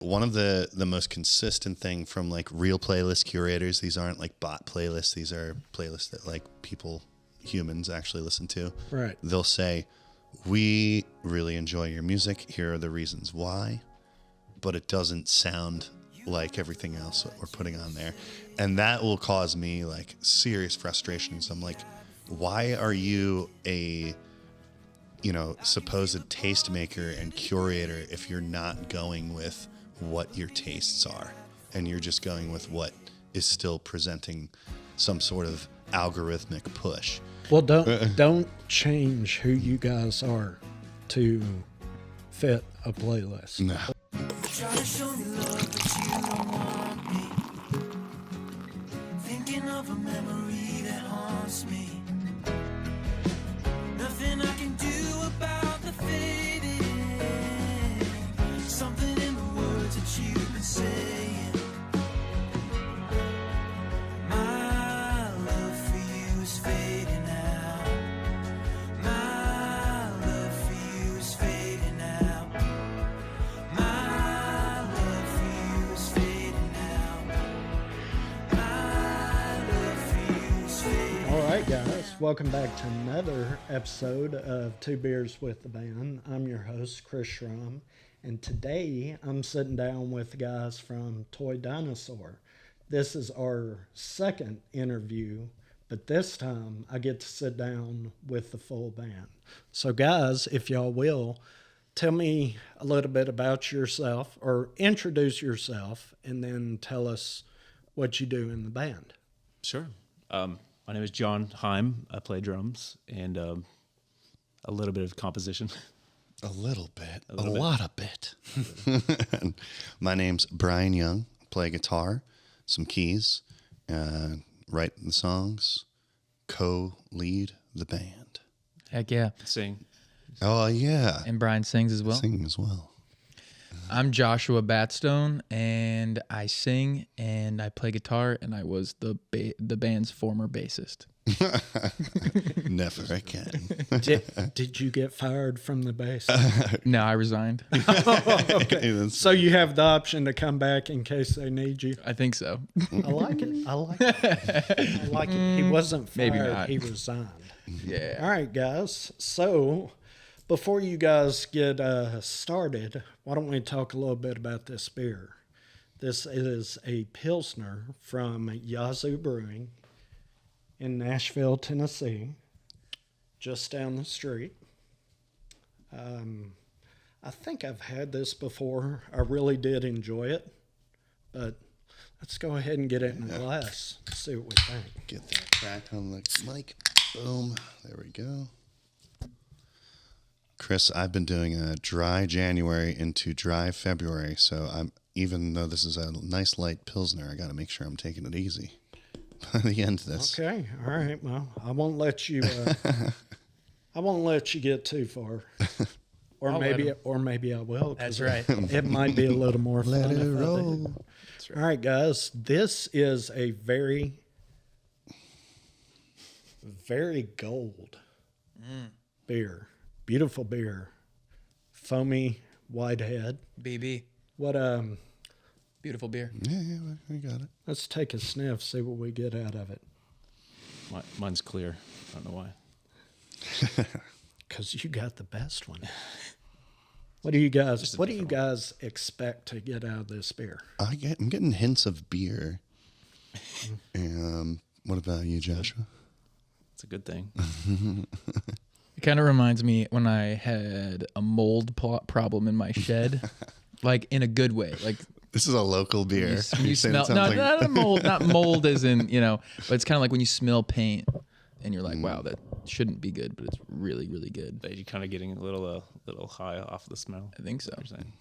One of the most consistent thing from like real playlist curators, these aren't like bot playlists. These are playlists that like humans actually listen to. Right. They'll say, we really enjoy your music. Here are the reasons why, but it doesn't sound like everything else that we're putting on there. And that will cause me like serious frustrations. I'm like, why are you a, supposed tastemaker and curator if you're not going with what your tastes are and you're just going with what is still presenting some sort of algorithmic push? Well, don't change who you guys are to fit a playlist. No. Try to show me love, but you don't want me. Thinking of a memory that haunts me. Nothing I can do about the fading. Something in the words that you've been saying. My love for you is fading out. My love for you is fading out. My love for you is fading out. My love for you is fading out. All right, guys, welcome back to another episode of Two Beers with the Band. I'm your host, Chris Schramm, and today I'm sitting down with the guys from Toy Dinosaur. This is our second interview, but this time I get to sit down with the full band. So, guys, if y'all will, tell me a little bit about yourself, or introduce yourself, and then tell us what you do in the band. Sure. My name is John Heim. I play drums and a little bit of composition. A little bit. A little bit. lot of bit. My name's Brian Young. Play guitar, some keys, write the songs, co-lead the band. Heck yeah. Sing. Oh, yeah. And Brian sings as well. Singing as well. I'm Joshua Batstone, and I sing and I play guitar, and I was the band's former bassist. Never again. Did you get fired from the bass? No, I resigned. Okay. So you have the option to come back in case they need you. I think so. I like it. I like it. He wasn't fired. Maybe not. He resigned. Yeah. All right, guys. So before you guys get started, why don't we talk a little bit about this beer? This is a Pilsner from Yazoo Brewing in Nashville, Tennessee, just down the street. I think I've had this before. I really did enjoy it, but let's go ahead and get it in a glass. See what we think. Get that crack on the mic. Boom. There we go. Chris, I've been doing a dry January into dry February, so even though this is a nice light Pilsner, I got to make sure I'm taking it easy by the end of this. Okay, all right. Well, I won't let you. I won't let you get too far, or maybe I will. That's right. It might be a little more fun. Let it if I do. roll. That's right. All right, guys. This is a very, very gold beer. Beautiful beer. Foamy white head. BB. What Beautiful beer. Yeah, we got it. let's take a sniff, see what we get out of it. Mine's clear. I don't know why. 'Cause you got the best one. What do you guys expect to get out of this beer? I'm getting hints of beer. What about you, Joshua? It's a good thing. It kind of reminds me when I had a mold problem in my shed, like in a good way. Like This is a local beer. when you You're saying it smell, sounds not like- mold, not mold as in, but it's kind of like when you smell paint and you're like, wow, that shouldn't be good, but it's really, really good. You're kind of getting a little high off the smell. I think so. You're saying.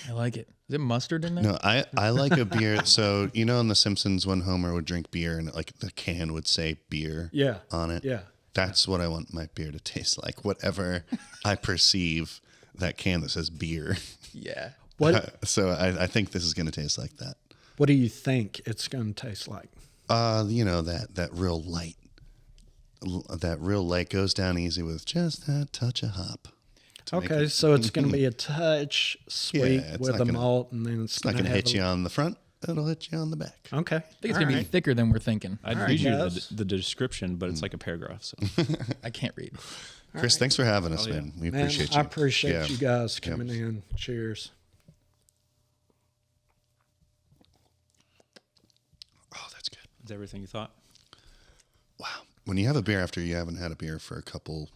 I like it. Is it mustard in there? No, I like a beer. So, in The Simpsons when Homer would drink beer and like the can would say beer on it. Yeah. That's what I want my beer to taste like. Whatever I perceive that can that says beer. Yeah. What So I think this is going to taste like that. What do you think it's going to taste like? That real light. That real light goes down easy with just that touch of hop. make Okay, it- so it's going to be a touch sweet it's with not a gonna- malt, and then It's not going to hit you on the front. It'll hit you on the back. Okay, I think it's gonna be thicker than we're thinking. I'd All read right, you guys. the description, but it's like a paragraph. So I can't read. Chris, thanks for having us, Oh, yeah. man. We Man, appreciate you. I appreciate Yeah. you guys coming in. Cheers. Oh, that's good. is everything you thought? Wow. When you have a beer after you haven't had a beer for a couple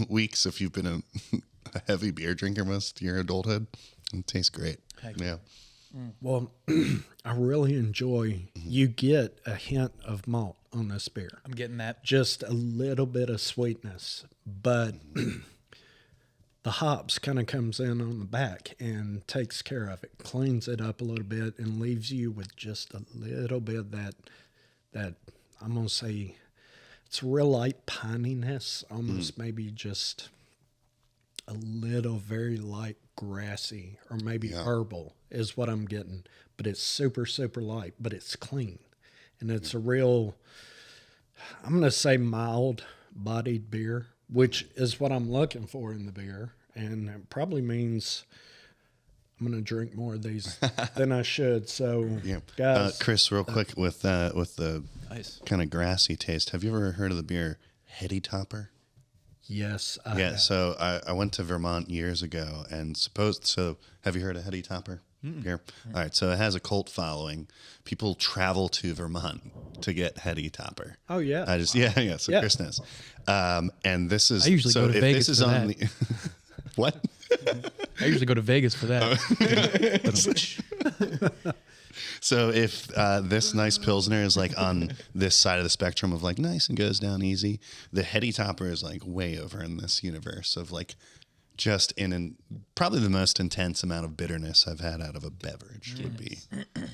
weeks, if you've been a heavy beer drinker most of your adulthood, it tastes great. Yeah. Well, I really enjoy. You get a hint of malt on this beer. I'm getting that. Just a little bit of sweetness, but the hops kind of comes in on the back and takes care of it, cleans it up a little bit, and leaves you with just a little bit of that I'm gonna say it's real light pininess, almost maybe just a little very light grassy or maybe herbal is what I'm getting, but it's super, super light, but it's clean. And it's a real, I'm going to say mild bodied beer, which is what I'm looking for in the beer. And it probably means I'm going to drink more of these than I should. So, Yeah. guys, Chris, real quick with the Nice. kind of grassy taste. Have you ever heard of the beer Heady Topper? yes, I Yeah, have. so I went to Vermont years ago and so have you heard of Heady Topper beer? All right, so it has a cult following. People travel to Vermont to get Heady Topper. Oh, yeah. So Yeah. Chris knows. And this is I usually so go to if Vegas this is for on that. the what? I usually go to Vegas for that. So if this nice Pilsner is like on this side of the spectrum of like nice and goes down easy, the Heady Topper is like way over in this universe of like just probably the most intense amount of bitterness I've had out of a beverage would be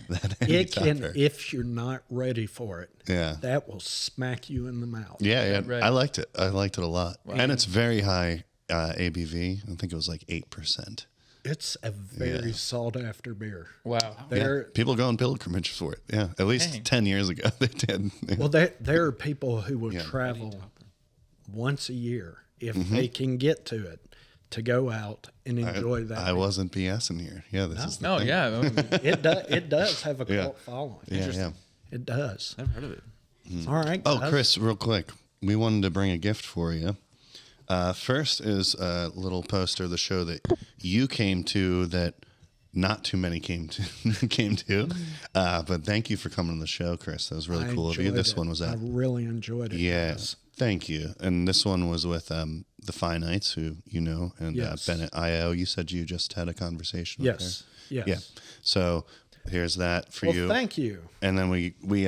that Heady It can, Topper. if you're not ready for it, Yeah. that will smack you in the mouth. Yeah, Right. I liked it. I liked it a lot. And it's very high ABV. I think it was like 8%. It's a very sought after beer. Wow. There, People go on pilgrimage for it. Yeah, at least Dang. 10 years ago they did. well, there are people who will travel once a year if they can get to it to go out and enjoy that. I wasn't BSing here. Yeah, this is the No, thing. yeah. It does have a Yeah. cult following. Yeah. It does. Never heard of it. All right. Oh, guys. Chris, real quick, we wanted to bring a gift for you. First is a little poster of the show that you came to that not too many came to. But thank you for coming to the show, Chris. That was really I cool of you. enjoyed This it. one was I at really enjoyed it. yeah. guys. Thank you. And this one was with the Finites, who you know, and Yes. Bennett IO. You said you just had a conversation with Yes. her. Yes. Yeah. So here's that for Well, you. thank you. And then we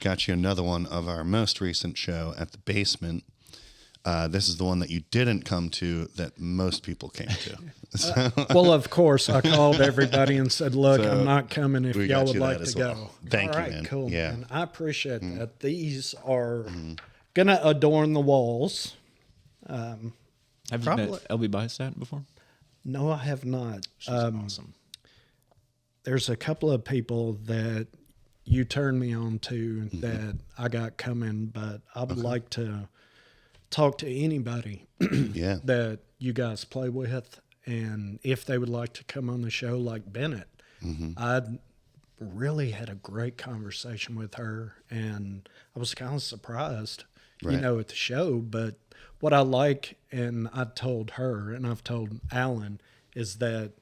got you another one of our most recent show at the basement. This is the one that you didn't come to that most people came to. So Well, of course, I called everybody and said, "Look, So, I'm not coming if we y'all got would you like that to as go." well. Thank All you, right, man. cool, Yeah. man. I appreciate that. These are gonna adorn the walls. Have you Probably- met LB Biostat before? No, I have not. She's awesome. There's a couple of people that you turned me on to that I got coming, but I would like to talk to anybody yeah. that you guys play with, and if they would like to come on the show, like Bennett. I really had a great conversation with her, and I was kind of surprised, Right. at the show. But what I like, and I told her, and I've told Alan, is that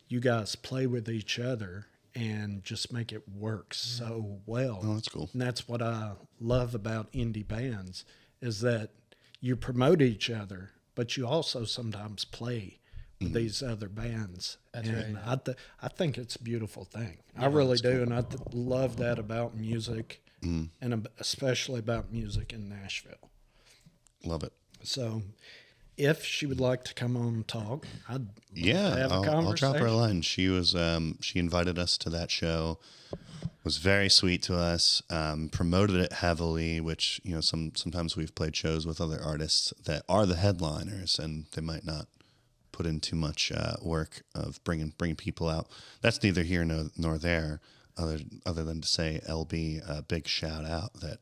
you guys play with each other and just make it work so well. Oh, that's cool. And that's what I love about indie bands, is that you promote each other, but you also sometimes play with these other bands. That's and right. I think it's a beautiful thing. I really do, and I love that about music, and especially about music in Nashville. Love it. So, if she would like to come on and talk, I'd love Yeah, to have a I'll drop her a conversation. line. She was she invited us to that show, was very sweet to us, promoted it heavily, which sometimes we've played shows with other artists that are the headliners and they might not put in too much work of bringing people out. That's neither here nor there, other than to say LB a big shout out that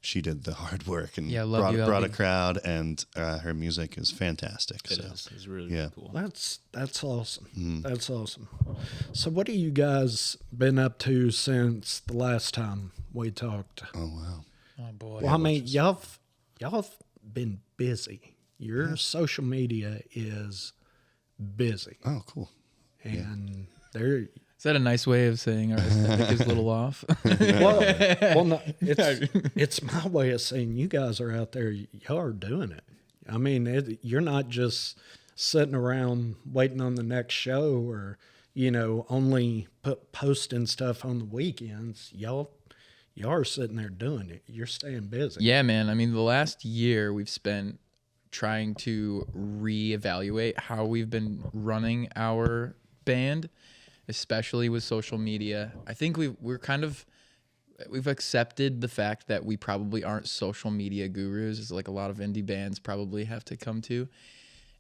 she did the hard work and Yeah, love you, brought a LB. crowd, and her music is fantastic. It so. is. It's really, Yeah. really cool. That's awesome. That's awesome. So, what have you guys been up to since the last time we talked? Oh wow. Oh boy. Well, I mean, y'all been busy. Your social media is busy, Oh cool. and there. Is that a nice way of saying our aesthetic is a little off? Well, no, it's my way of saying you guys are out there. Y'all are doing it. I mean, you're not just sitting around waiting on the next show, or only posting stuff on the weekends. Y'all are sitting there doing it. You're staying busy. Yeah, man. I mean, the last year we've spent trying to reevaluate how we've been running our band, especially with social media. I think we've accepted the fact that we probably aren't social media gurus, as like a lot of indie bands probably have to come to.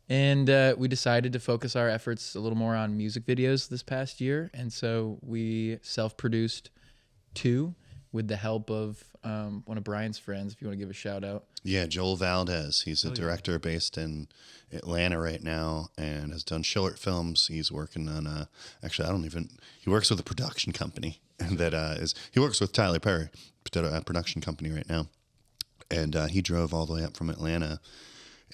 And we decided to focus our efforts a little more on music videos this past year. And so we self-produced 2 with the help of one of Brian's friends, if you want to give a shout out. Yeah, Joel Valdez. He's a director based in Atlanta right now and has done short films. He's working on he works with a production company that he works with Tyler Perry, a production company right now. And he drove all the way up from Atlanta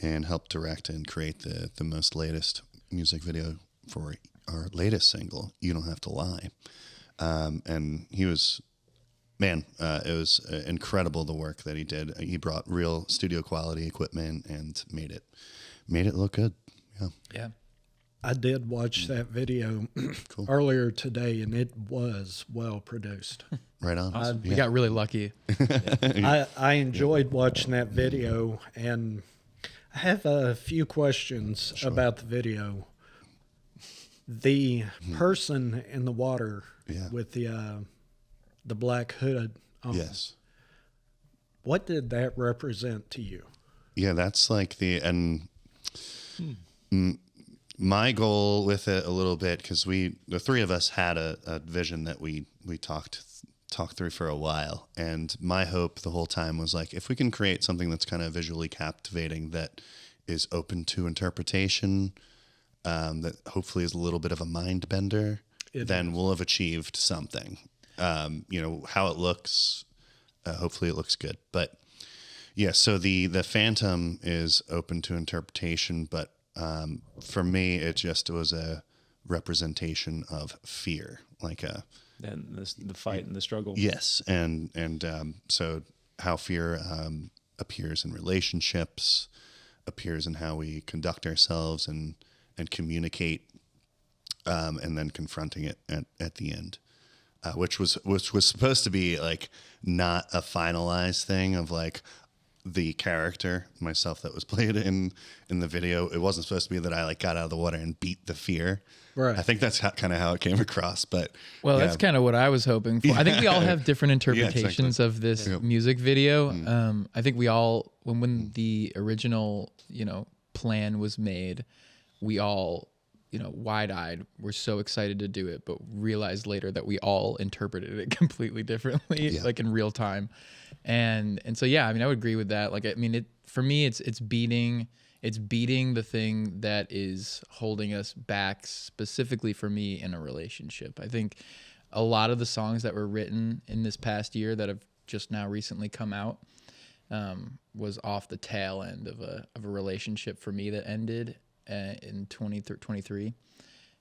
and helped direct and create the most latest music video for our latest single, You Don't Have to Lie. And he was... Man, it was incredible the work that he did. He brought real studio quality equipment and made it look good. Yeah. Yeah. I did watch that video earlier today, and it was well produced. Right on. We got really lucky. I enjoyed watching that video, and I have a few questions about the video. The person in the water with the black hood on. Yes. What did that represent to you? Yeah, that's like my goal with it a little bit, because the 3 of us had a vision that we talked through for a while, and my hope the whole time was like, if we can create something that's kind of visually captivating, that is open to interpretation, that hopefully is a little bit of a mind bender, then we'll have achieved something. How it looks, hopefully it looks good. But yeah, so the Phantom is open to interpretation, but for me, it just was a representation of fear, And the fight and the struggle. yes, and so how fear appears in relationships, appears in how we conduct ourselves and communicate, and then confronting it at the end. Which was supposed to be like not a finalized thing of like the character myself that was played in the video. It wasn't supposed to be that I like got out of the water and beat the fear. Right. I think that's kind of how it came across. But Well, yeah. that's kind of what I was hoping for. I think we all have different interpretations of this music video. I think we all, when the original, plan was made, we all, wide-eyed, were so excited to do it, but realized later that we all interpreted it completely differently, like in real time. And so, yeah, I mean, I would agree with that. Like, I mean, for me, it's beating the thing that is holding us back, specifically for me in a relationship. I think a lot of the songs that were written in this past year that have just now recently come out was off the tail end of a relationship for me that ended in 2023.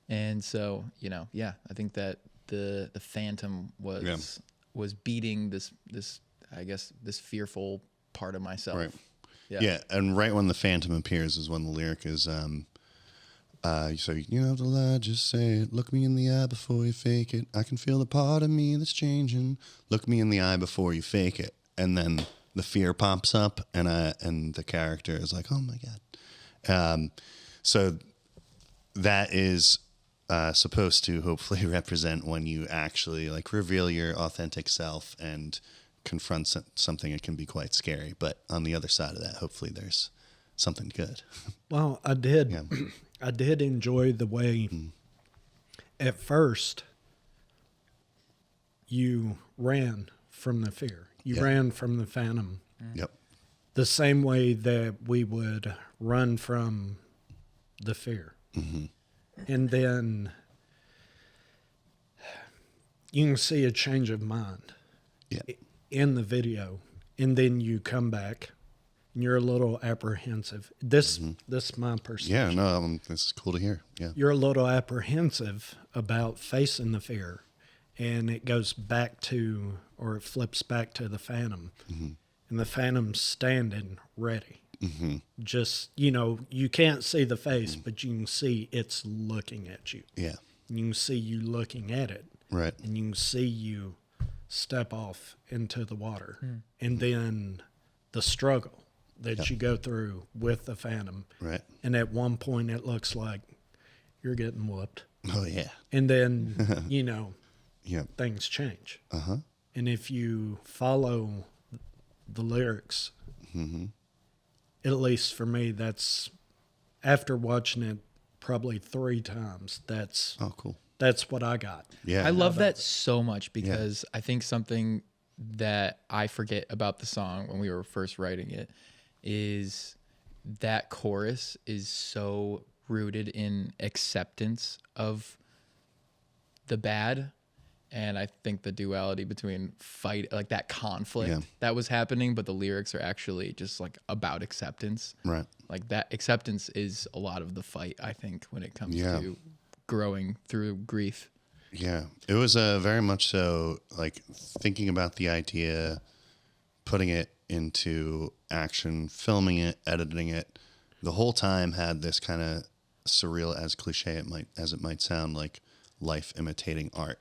And so, I think that the Phantom was beating this I guess this fearful part of myself. Right. Yeah, and right when the Phantom appears is when the lyric is, so you don't have to lie, just say it. Look me in the eye before you fake it. I can feel the part of me that's changing. Look me in the eye before you fake it. And then the fear pops up, and the character is like, oh my God. So that is supposed to hopefully represent when you actually like reveal your authentic self and confront something. It can be quite scary, but on the other side of that, hopefully there's something good. Well, I did enjoy the way at first you ran from the fear. You ran from the Phantom. Yep. The same way that we would run from the fear. And then you can see a change of mind in the video. And then you come back and you're a little apprehensive. This is my perception. Yeah, no, this is cool to hear. Yeah. You're a little apprehensive about facing the fear. And it goes back to, or it flips back to the Phantom. And the Phantom's standing ready. Just, you can't see the face, but you can see it's looking at you. Yeah. You can see you looking at it. Right. And you can see you step off into the water. And then the struggle that you go through with the Phantom. Right. And at one point, it looks like you're getting whooped. Oh, yeah. And then, things change. And if you follow the lyrics, at least for me, that's, after watching it probably 3 times, that's cool. That's what I got. Yeah. I love that so much because I think something that I forget about the song when we were first writing it is that chorus is so rooted in acceptance of the bad. And I think the duality between fight, like that conflict that was happening, but the lyrics are actually just like about acceptance. Right. Like that acceptance is a lot of the fight, I think, when it comes to growing through grief. Yeah. It was very much so like thinking about the idea, putting it into action, filming it, editing it, the whole time had this kind of surreal, as cliche as it might sound, like life imitating art.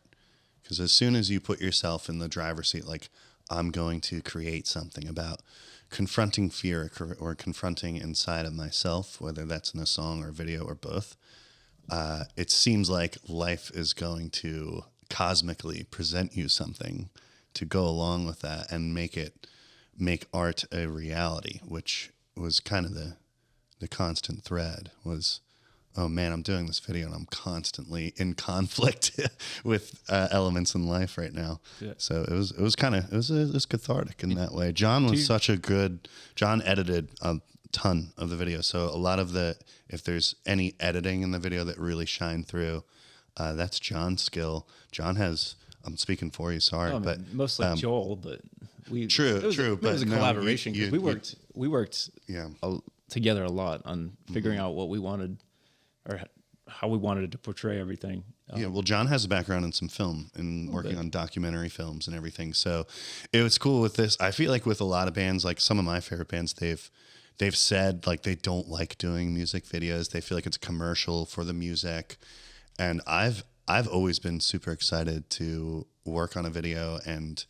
Because as soon as you put yourself in the driver's seat, like, I'm going to create something about confronting fear or confronting inside of myself, whether that's in a song or video or both, it seems like life is going to cosmically present you something to go along with that and make art a reality, which was kind of the constant thread was, oh man, I'm doing this video and I'm constantly in conflict with elements in life right now. Yeah. So it was cathartic in that way. John was John edited a ton of the video. So a lot of if there's any editing in the video that really shined through, that's John's skill. John has, I'm speaking for you, sorry, but mostly Joel, but it was a collaboration because we worked together a lot on figuring out what we wanted or how we wanted it to portray everything. Well, John has a background in some film and working on documentary films and everything. So it was cool with this. I feel like with a lot of bands, like some of my favorite bands, they've said like they don't like doing music videos. They feel like it's a commercial for the music. And I've always been super excited to work on a video and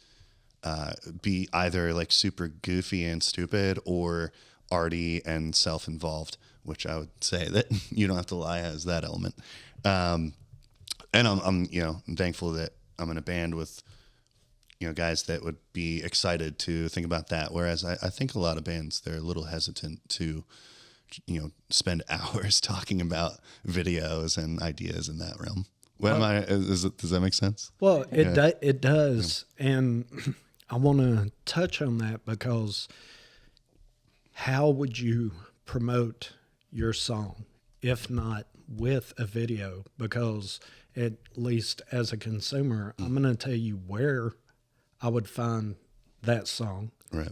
be either like super goofy and stupid or arty and self-involved, which I would say that you don't have to lie as that element. And I'm thankful that I'm in a band with, guys that would be excited to think about that. Whereas I think a lot of bands, they're a little hesitant to, spend hours talking about videos and ideas in that realm. Does that make sense? Well, it does. Yeah. And I want to touch on that because how would you promote your song if not with a video? Because at least as a consumer, I'm going to tell you where I would find that song. Right.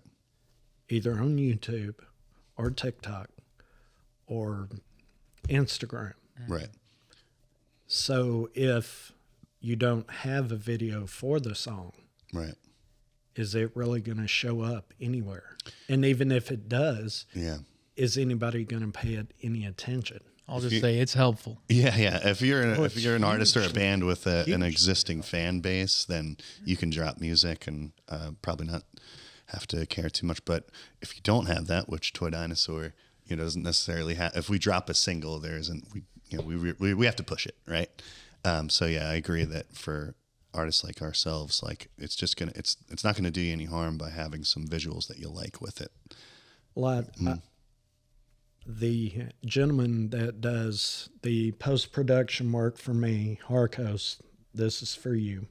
Either on YouTube or TikTok or Instagram. Right. So if you don't have a video for the song, right, is it really going to show up anywhere? And even if it does, is anybody going to pay it any attention? I'll just say it's helpful. Yeah. If you're an artist or a band with an existing fan base, then you can drop music and probably not have to care too much. But if you don't have that, which Toy Dinosaur doesn't necessarily have, if we drop a single, there isn't, we have to push it, right? So yeah, I agree that for artists like ourselves, like it's not gonna do you any harm by having some visuals that you like with it. The gentleman that does the post-production work for me, Harkos, this is for you.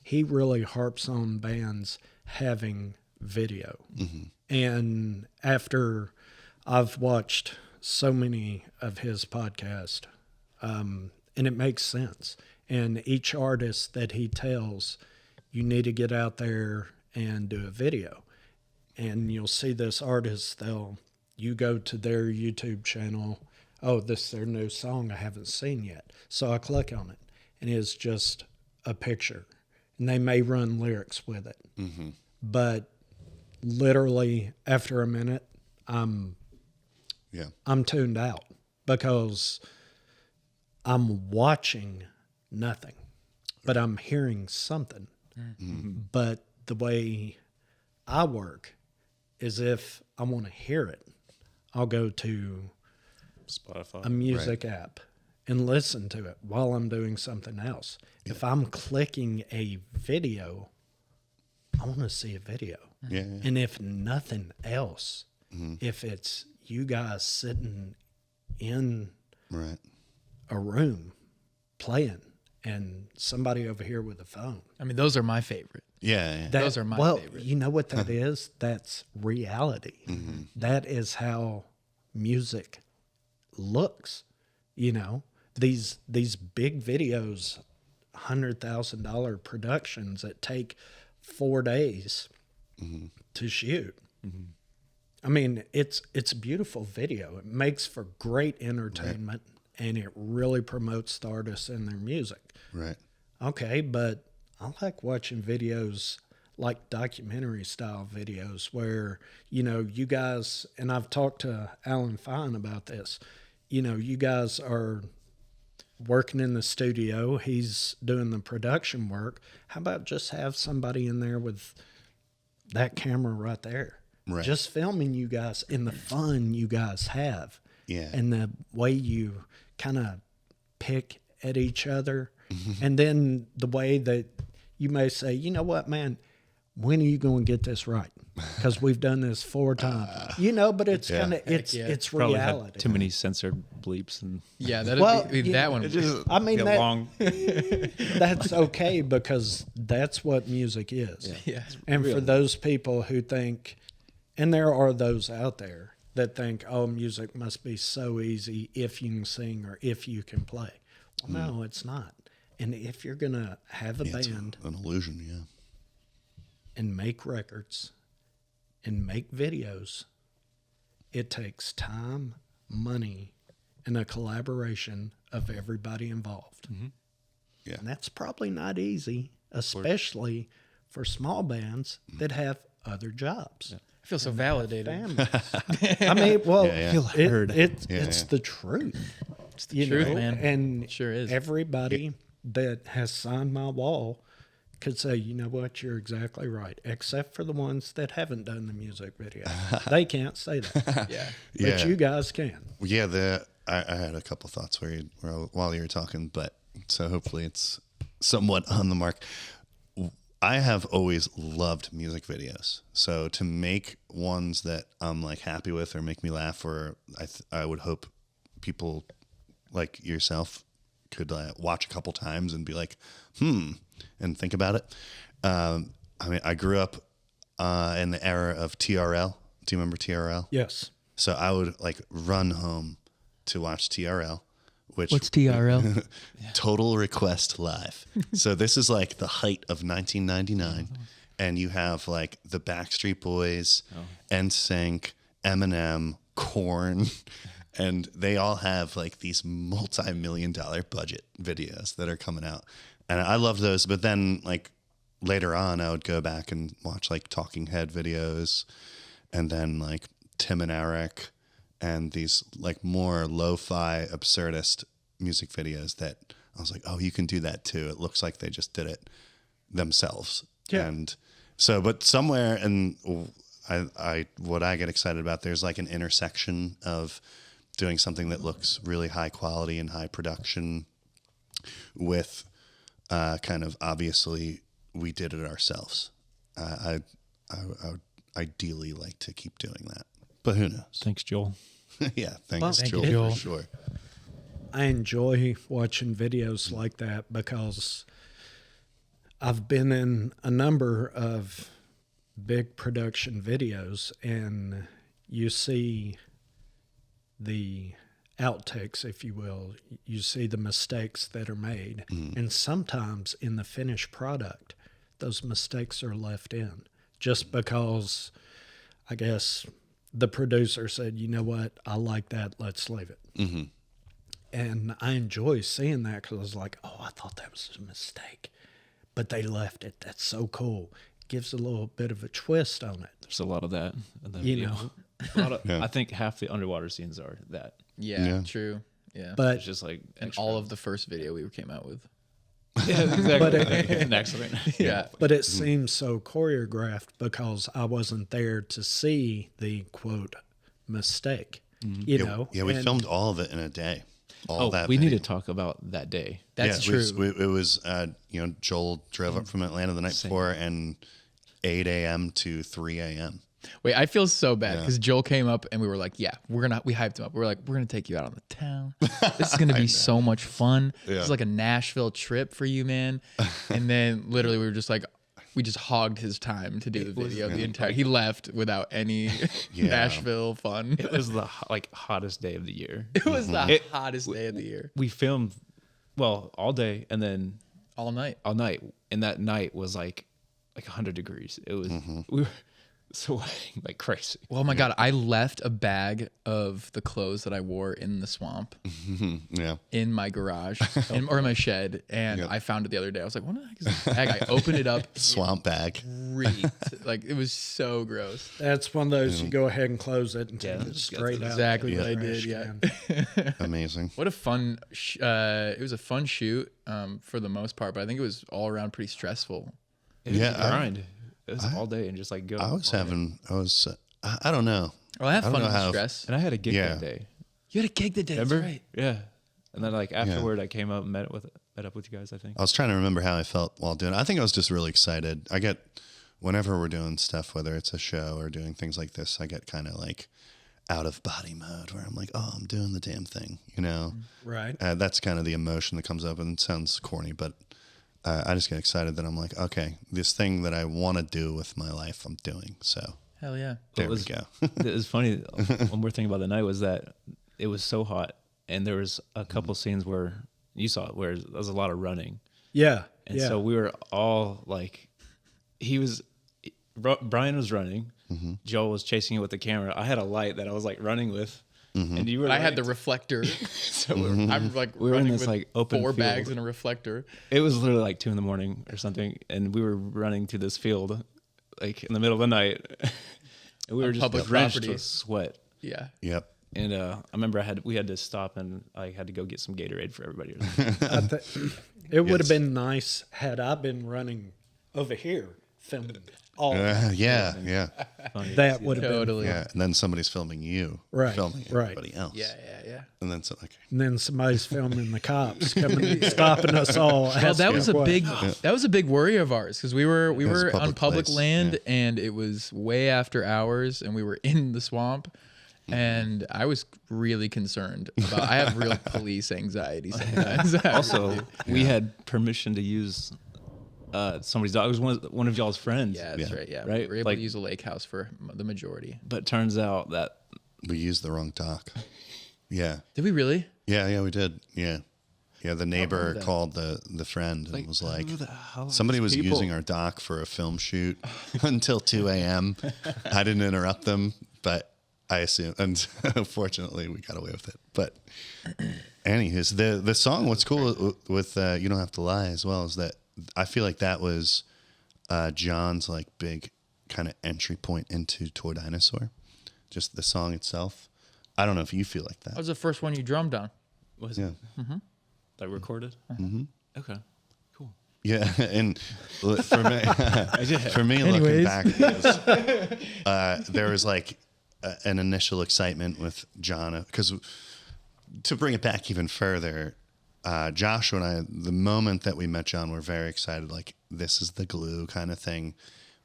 He really harps on bands having video. And after I've watched so many of his podcasts, and it makes sense. And each artist that he tells, you need to get out there and do a video. And you'll see this artist, you go to their YouTube channel, oh, this is their new song I haven't seen yet. So I click on it, and it's just a picture. And they may run lyrics with it. But literally after a minute, I'm tuned out because I'm watching nothing, but I'm hearing something. But the way I work is if I want to hear it, I'll go to Spotify, a music app, and listen to it while I'm doing something else. If I'm clicking a video, I want to see a video. And if nothing else, if it's you guys sitting in a room playing and somebody over here with a phone. I mean, those are my favorite. Those are my favorite. Well, you know what that is? That's reality. That is how music looks. You know, these big videos, $100,000 productions that take 4 days to shoot. I mean, it's a beautiful video. It makes for great entertainment, and it really promotes the artists and their music. Okay, but I like watching videos like documentary style videos where, you know, you guys, and I've talked to Alan Fine about this, you know, you guys are working in the studio, he's doing the production work. How about just have somebody in there with that camera right there? Just filming you guys and the fun you guys have. And the way you kind of pick at each other. And then the way that you may say, you know what, man, when are you going to get this right? Because we've done this 4 times, you know. But it's kind of it's Probably reality. had too many censored bleeps and that one. I mean, that, long. that's okay because that's what music is. And for those people who think, and there are those out there that think, oh, music must be so easy if you can sing or if you can play. Well, no, it's not. And if you're gonna have a band, an illusion, and make records and make videos, it takes time, money, and a collaboration of everybody involved. And that's probably not easy, especially for small bands that have other jobs. I feel so validated. I mean, well, I feel heard. It's the truth. It's the truth, man. And it sure is. Everybody that has signed my wall could say, you know what, you're exactly right, except for the ones that haven't done the music video. They can't say that. But you guys can. I had a couple thoughts while you were talking, but so hopefully it's somewhat on the mark. I have always loved music videos. So to make ones that I'm like happy with or make me laugh, or I would hope people like yourself could watch a couple times and be like, and think about it. I mean, I grew up in the era of TRL. Do you remember TRL? Yes. So I would like run home to watch TRL. What's TRL? Total Request Live. So this is like the height of 1999, and you have like the Backstreet Boys, NSYNC, Eminem, Korn, and they all have like these multi-million-dollar budget videos that are coming out, and I love those. But then like later on, I would go back and watch like Talking Head videos, and then like Tim and Eric. And these like more lo-fi absurdist music videos that I was like, oh, you can do that too. It looks like they just did it themselves. And so, but somewhere, and what I get excited about, there's like an intersection of doing something that looks really high quality and high production with kind of obviously we did it ourselves. I would ideally like to keep doing that. But who knows? Thanks, Joel. Thanks, Joel, for sure. I enjoy watching videos like that because I've been in a number of big production videos, and you see the outtakes, if you will. You see the mistakes that are made. And sometimes in the finished product, those mistakes are left in just because, I guess, the producer said, you know what, I like that, let's leave it. And I enjoy seeing that because I was like, oh, I thought that was a mistake, but they left it. That's so cool. Gives a little bit of a twist on it. There's a lot of that. You know. I think half the underwater scenes are that. Yeah, true. Yeah. But it's just like and all of the first video we came out with. Yeah, exactly. But An accident. Yeah. But it seems so choreographed because I wasn't there to see the quote mistake. You know. Yeah, we filmed all of it in a day. We need to talk about that day. That's true. It was Joel drove up from Atlanta the night before, and 8 a.m. to 3 a.m. Wait, I feel so bad because Joel came up and we were like, we hyped him up. We were like, we're going to take you out on the town. This is going to be so much fun. Yeah. It's like a Nashville trip for you, man. And then literally we were just like, we just hogged his time to do the video. He left without any Nashville fun. It was the hottest day of the year. It was the hottest day of the year. We filmed all day and then all night. And that night was like 100 degrees. It was we were sweating like crazy. Well, oh my God, I left a bag of the clothes that I wore in the swamp in my garage or in my shed. And I found it the other day. I was like, what the heck is this bag? I opened it up. Swamp bag. Like, it was so gross. That's one of those you go ahead and close it and take it straight out. Exactly what I did, yeah. Amazing. What a fun, it was a fun shoot for the most part, but I think it was all around pretty stressful. It was a grind. It was all day and just go. I don't know. Well, I have fun and stress. And I had a gig that day. You had a gig that day, remember? That's right. Yeah. And then afterward, I came up and met up with you guys, I think. I was trying to remember how I felt while doing it. I think I was just really excited. I get, whenever we're doing stuff, whether it's a show or doing things like this, I get kind of out of body mode where I'm like, oh, I'm doing the damn thing, you know? Right. That's kind of the emotion that comes up, and it sounds corny, but I just get excited that I'm like, okay, this thing that I want to do with my life, I'm doing. So hell yeah, there we go. It was funny. One more thing about the night was that it was so hot, and there was a couple scenes where you saw it where there was a lot of running. Yeah, and so we were all like, Brian was running, Joel was chasing it with the camera. I had a light that I was running with. And you were. I had the reflector, so I'm we were in this open 4 field. bags and a reflector. It was literally 2 a.m. or something, and we were running through this field, in the middle of the night, and we were just drenched with sweat. Yeah. Yep. And I remember we had to stop, and I had to go get some Gatorade for everybody. It would have been nice had I been running over here filming. Yeah. That would have been totally. Yeah, and then somebody's filming you, filming everybody else. Yeah. And then And then somebody's filming the cops coming, stopping us all. Well, that was a big worry of ours because we were on public place. land and it was way after hours and we were in the swamp. And I was really concerned about. I have real police anxiety sometimes. Also, we had permission to use somebody's dog. It was one of y'all's friends. Yeah, that's right. Yeah, right. We were able to use a lake house for the majority. But it turns out that we used the wrong dock. Yeah. Did we really? Yeah, we did. Yeah. The neighbor called the friend and was like, somebody was using our dock for a film shoot until 2 a.m. I didn't interrupt them, but I assume, and fortunately we got away with it. But anywho's, the song, what's cool with You Don't Have to Lie as well is that I feel like that was John's big kind of entry point into Toy Dinosaur. Just the song itself. I don't know if you feel like that. That was the first one you drummed on. Was it? Mm-hmm. That recorded? Mm-hmm. Okay. Cool. Yeah, and for me looking back, there was an initial excitement with John because to bring it back even further, Joshua and I, the moment that we met John, we're very excited. This is the glue kind of thing.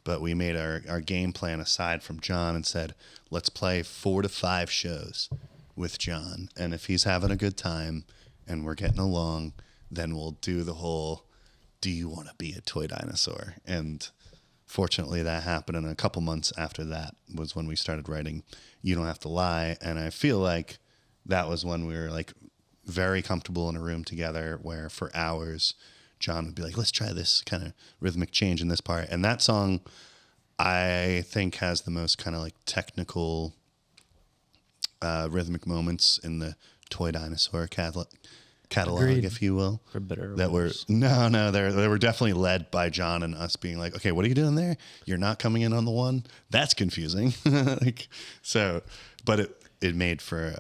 But we made our game plan aside from John and said, let's play 4 to 5 shows with John. And if he's having a good time and we're getting along, then we'll do the whole do you want to be a toy dinosaur? And fortunately that happened. And a couple months after that was when we started writing You Don't Have to Lie. And I feel like that was when we were like very comfortable in a room together where for hours John would be like, let's try this kind of rhythmic change in this part. And that song, I think, has the most kind of like technical rhythmic moments in the Toy Dinosaur catalog, Agreed. if you will. For better or that worse. They were definitely led by John and us being like, okay, what are you doing there? You're not coming in on the one? That's confusing. But it made for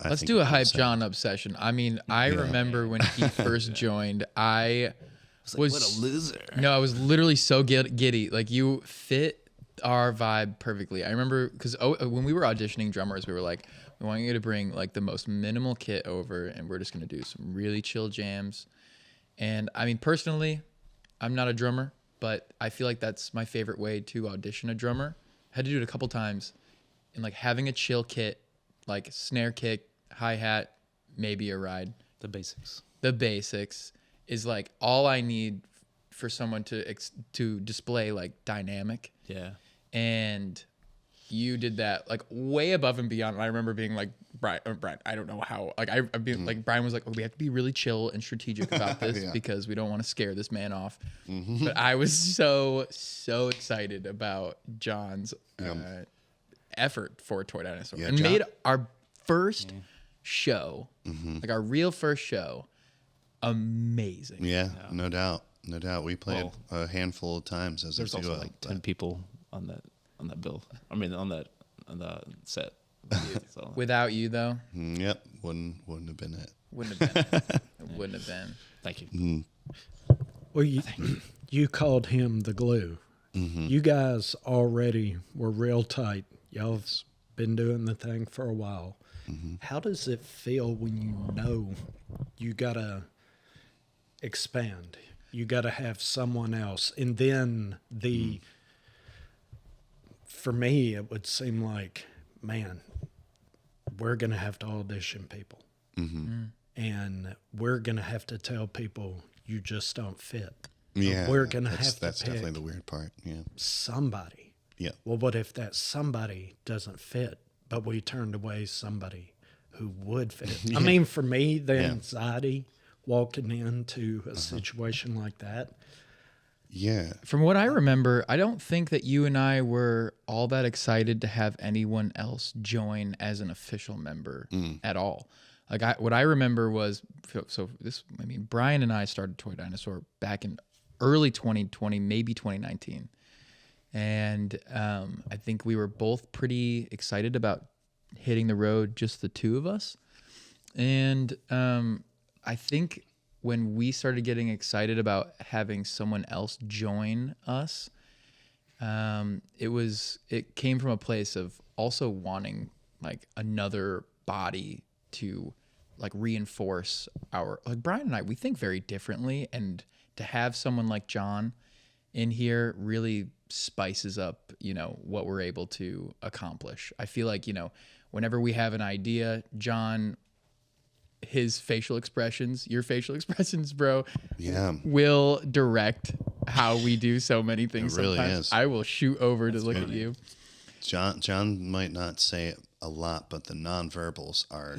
Let's do a hype John up session. I mean, I remember when he first joined, I was what a loser. No, I was literally so giddy. Like, you fit our vibe perfectly. I remember because when we were auditioning drummers, we were like, we want you to bring like the most minimal kit over, and we're just gonna do some really chill jams. And I mean, personally, I'm not a drummer, but I feel like that's my favorite way to audition a drummer. I had to do it a couple times, and like having a chill kit, like snare kick, hi-hat, maybe a ride. The basics. The basics is like all I need for someone to display like dynamic. Yeah. And you did that like way above and beyond. And I remember being like, Brian, I don't know how, like I've been like, Brian was like, oh, we have to be really chill and strategic about this because we don't want to scare this man off. But I was so excited about John's effort for Toy Dinosaur and made our first show, like our real first show, amazing. Yeah, no doubt. We played a handful of times as there's also like 10 people on that bill. I mean, on the set. So. Without you though. Yep, wouldn't have been it. Wouldn't have been. It wouldn't have been. Thank you. Well, you called him the glue. You guys already were real tight. Y'all've been doing the thing for a while. How does it feel when you know you gotta expand? You gotta have someone else, and then for me, it would seem like, man, we're gonna have to audition people, and we're gonna have to tell people you just don't fit. Yeah, we're gonna have to that's pick definitely the weird part. Yeah, somebody. Yeah. Well, what if that somebody doesn't fit, but we turned away somebody who would fit? I mean, for me, the anxiety walking into a situation like that. Yeah. From what I remember, I don't think that you and I were all that excited to have anyone else join as an official member at all. Like what I remember was, Brian and I started Toy Dinosaur back in early 2020, maybe 2019. And I think we were both pretty excited about hitting the road, just the two of us. And I think when we started getting excited about having someone else join us, it came from a place of also wanting like another body to like reinforce like Brian and I, we think very differently, and to have someone like John in here really spices up, what we're able to accomplish. I feel like, whenever we have an idea, John, his facial expressions, your facial expressions, bro, will direct how we do so many things. It really sometimes is. I will shoot over to look at you. John might not say it a lot, but the nonverbals are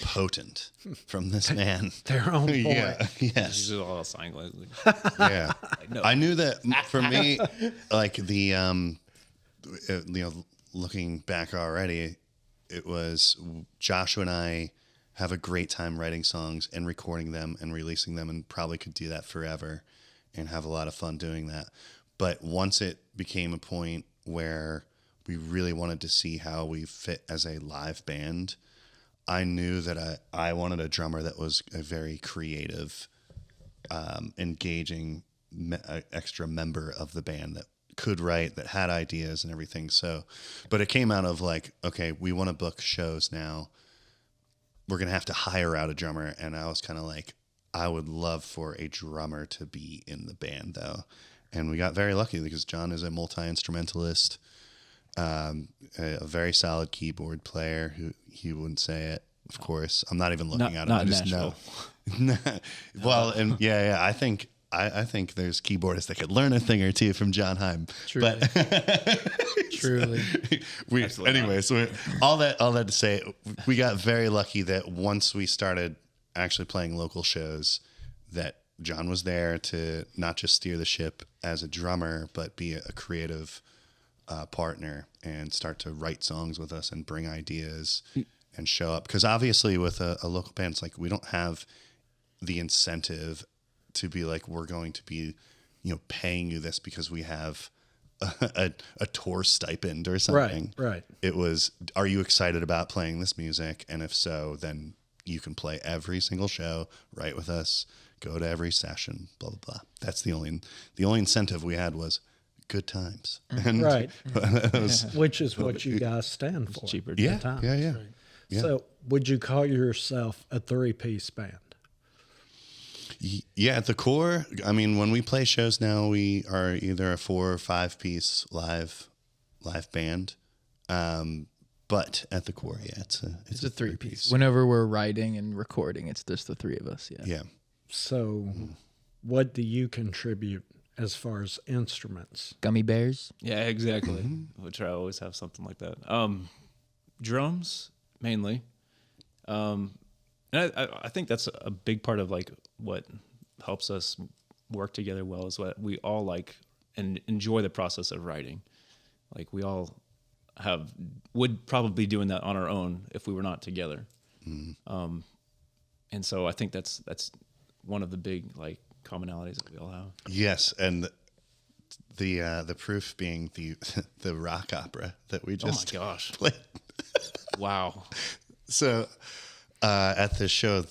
potent from this man. They're on point. Yes. This is all sign language. Yeah. I knew that for me, like looking back already, it was Joshua and I have a great time writing songs and recording them and releasing them, and probably could do that forever and have a lot of fun doing that. But once it became a point where we really wanted to see how we fit as a live band, I knew that I wanted a drummer that was a very creative, engaging extra member of the band that could write, that had ideas and everything. So, but it came out of like, okay, we want to book shows now. We're going to have to hire out a drummer. And I was kind of like, I would love for a drummer to be in the band though. And we got very lucky because John is a multi-instrumentalist, a very solid keyboard player who he wouldn't say it. Of course, I'm not even looking at him. I just know. Well, and I think I think there's keyboardists that could learn a thing or two from John Heim. Truly. But Truly. So all that to say, we got very lucky that once we started actually playing local shows, that John was there to not just steer the ship as a drummer, but be a creative partner and start to write songs with us and bring ideas and show up. Because obviously with a local band, it's like we don't have the incentive to be like, we're going to be, paying you this because we have a tour stipend or something. Right. It was, are you excited about playing this music? And if so, then you can play every single show, write with us, go to every session, blah, blah, blah. That's the only incentive we had was good times. And right. Which is what you guys stand for. Cheaper. Yeah. Good times. Yeah. Yeah. So would you call yourself a 3-piece band? Yeah, at the core, I mean, when we play shows now, we are either a 4 or 5-piece live band. But at the core, yeah, it's a 3-piece. Whenever we're writing and recording, it's just the 3 of us. Yeah. Yeah. So what do you contribute as far as instruments? Gummy bears. Yeah, exactly. Which I always have something like that. Drums mainly. And I think that's a big part of like what helps us work together well is what we all like and enjoy the process of writing. Like we all would probably be doing that on our own if we were not together. And so I think that's one of the big like commonalities that we all have. Yes, and the proof being the rock opera that we just played. Wow. So at the show,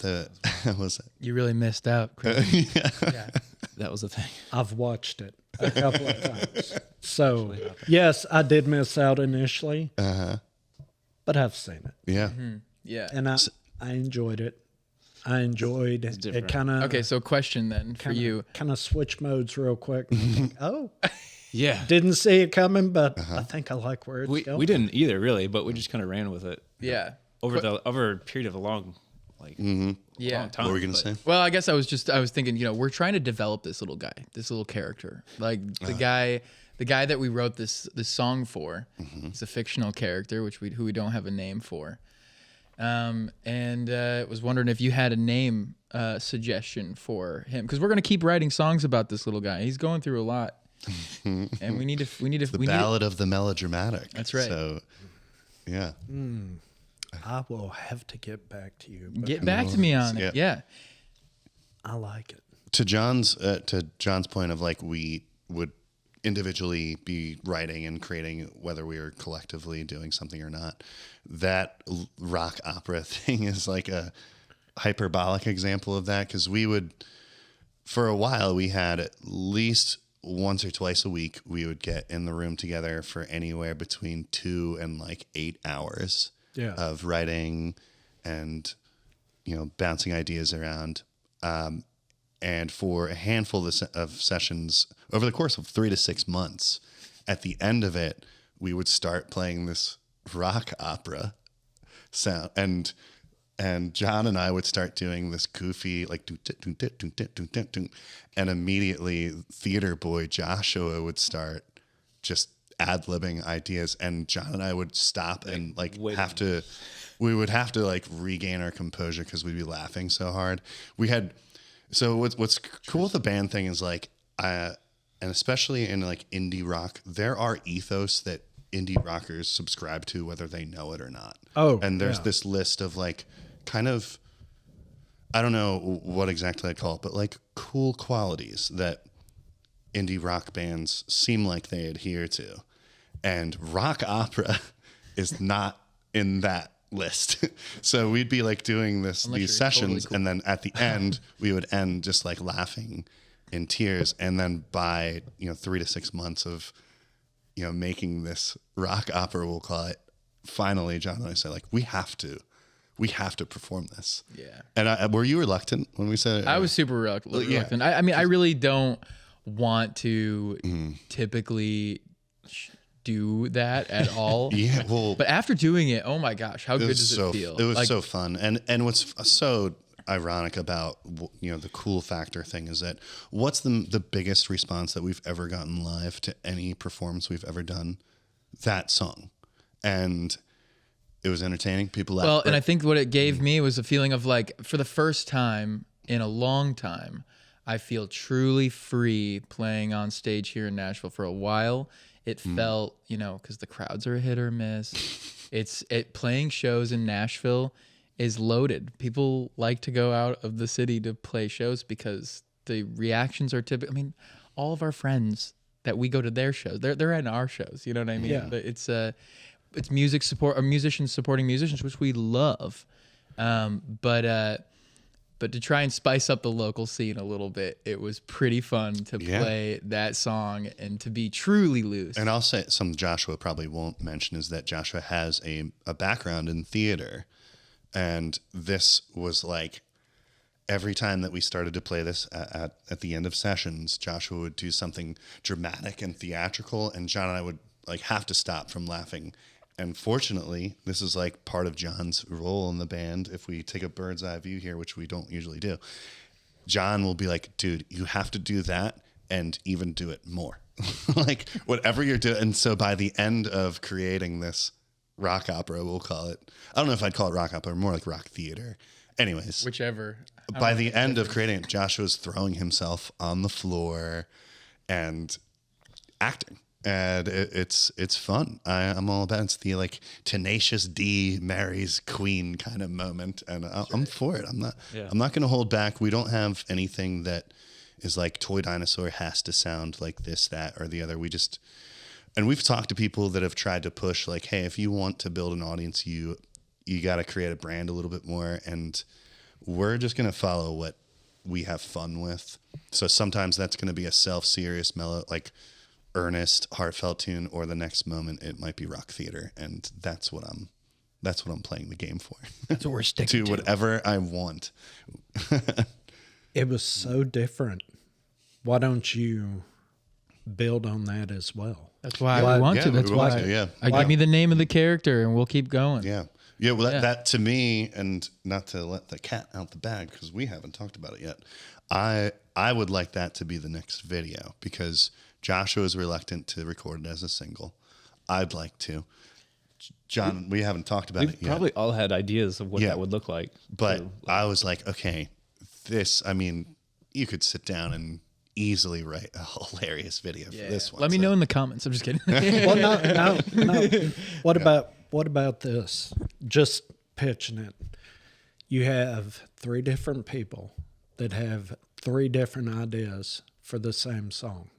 You really missed out, Chris. Yeah. That was the thing. I've watched it a couple of times. So, yes, I did miss out initially, but I've seen it. Yeah. Mm-hmm. Yeah. And I enjoyed it. I enjoyed it. Kind of. Okay, so question then for you. Kind of switch modes real quick. Like, oh, yeah. Didn't see it coming, but I think I like where it's going. We didn't either, really, but we just kind of ran with it. Yeah. Over a period of a long, long time. What were we gonna say? Well, I guess I was thinking, we're trying to develop this little guy, this little character, like the guy that we wrote this song for. It's a fictional character, who we don't have a name for. And was wondering if you had a name suggestion for him, because we're gonna keep writing songs about this little guy. He's going through a lot, and we need to. Ballad of the melodramatic. That's right. So, yeah. I will have to get back to you. Get back to me on it. Yeah. I like it. To John's point of like we would individually be writing and creating whether we are collectively doing something or not. That rock opera thing is like a hyperbolic example of that, because we would, for a while, we had at least once or twice a week we would get in the room together for anywhere between 2 and like 8 hours. Yeah. Of writing and, bouncing ideas around. And for a handful of sessions over the course of 3 to 6 months, at the end of it, we would start playing this rock opera sound. And John and I would start doing this goofy, like, and immediately theater boy Joshua would start just ad-libbing ideas, and John and I would stop and we would have to like regain our composure because we'd be laughing so hard. So what's cool with the band thing is like, and especially in like indie rock, there are ethos that indie rockers subscribe to whether they know it or not. Oh, and there's this list of like kind of, I don't know what exactly I'd call it, but like cool qualities that indie rock bands seem like they adhere to. And rock opera is not in that list. So we'd be like doing these sessions, totally cool. And then at the end we would end just like laughing in tears. And then by 3 to 6 months of making this rock opera, we'll call it, finally John and I said like we have to perform this. Yeah. And were you reluctant when we said it? I was super reluctant. Yeah. I mean, I really don't want to typically do that at all. Yeah, well, but after doing it, oh my gosh, how good does it feel? It was so fun, and what's so ironic about, the cool factor thing is that what's the biggest response that we've ever gotten live to any performance we've ever done? That song. And it was entertaining. People laughed. Well, and I think what it gave me was a feeling of like, for the first time in a long time, I feel truly free playing on stage here in Nashville. For a while, it felt, because the crowds are a hit or miss. Playing shows in Nashville is loaded. People like to go out of the city to play shows because the reactions are typical. I mean, all of our friends that we go to their shows, they're at our shows. You know what I mean? Yeah. It's music support, or musicians supporting musicians, which we love. But to try and spice up the local scene a little bit, it was pretty fun to play that song and to be truly loose. And I'll say something Joshua probably won't mention is that Joshua has a background in theater. And this was like every time that we started to play this at the end of sessions, Joshua would do something dramatic and theatrical, and John and I would like have to stop from laughing. And fortunately, this is like part of John's role in the band. If we take a bird's eye view here, which we don't usually do, John will be like, dude, you have to do that and even do it more. Like whatever you're doing. And so by the end of creating this rock opera, we'll call it, I don't know if I'd call it rock opera, more like rock theater. Anyways. Whichever. By the end of creating it, Joshua's throwing himself on the floor and acting. And it's fun. I'm all about it. It's the like Tenacious D marries Queen kind of moment, and I'm for it. I'm not going to hold back. We don't have anything that is like Toy Dinosaur has to sound like this, that, or the other. And we've talked to people that have tried to push like, hey, if you want to build an audience, you got to create a brand a little bit more, and we're just going to follow what we have fun with. So sometimes that's going to be a self-serious mellow, like earnest, heartfelt tune, or the next moment it might be rock theater, and that's what I'm playing the game for. That's what we're sticking to whatever I want. It was so different. Why don't you build on that as well? That's why we want to. That's why. Give me the name of the character, and we'll keep going. Yeah. Yeah. Well, that to me, and not to let the cat out the bag because we haven't talked about it yet. I would like that to be the next video because Joshua is reluctant to record it as a single. I'd like to. John, we haven't talked about it yet. Probably all had ideas of what that would look like. But I was like, okay, you could sit down and easily write a hilarious video for this one. Let me know in the comments. I'm just kidding. Well, no. What about this? Just pitching it. You have 3 different people that have 3 different ideas for the same song.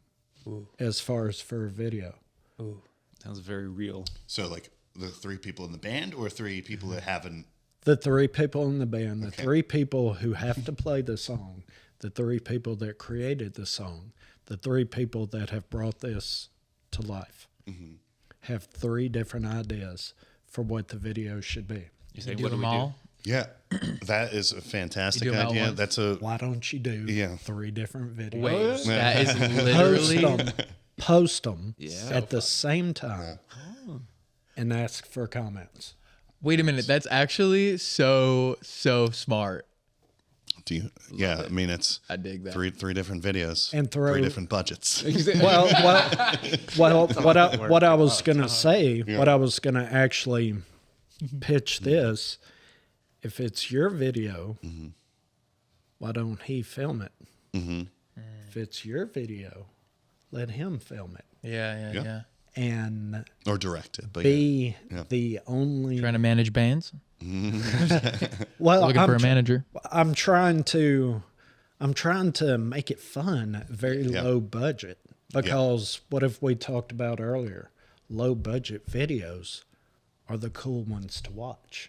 Ooh. As far as for a video. Ooh, sounds very real. So like the 3 people in the band or 3 people that haven't? The 3 people in the band, the 3 people who have to play the song, the 3 people that created the song, the 3 people that have brought this to life, have 3 different ideas for what the video should be. You say, what do we do? Yeah, that is a fantastic idea. Why don't you do 3 different videos? Wait, that is literally post them at the same time and ask for comments. Wait a minute, that's actually so smart. Do you? Yeah, I mean I dig that. 3 different videos and 3 different budgets. Well, what I was gonna say, what I was gonna actually pitch this. If it's your video, why don't he film it? If it's your video, let him film it. Yeah. And or direct it, but be the only trying to manage bands. Well, looking for a manager. I'm trying to make it fun, very low budget. Because what if we talked about earlier? Low budget videos are the cool ones to watch.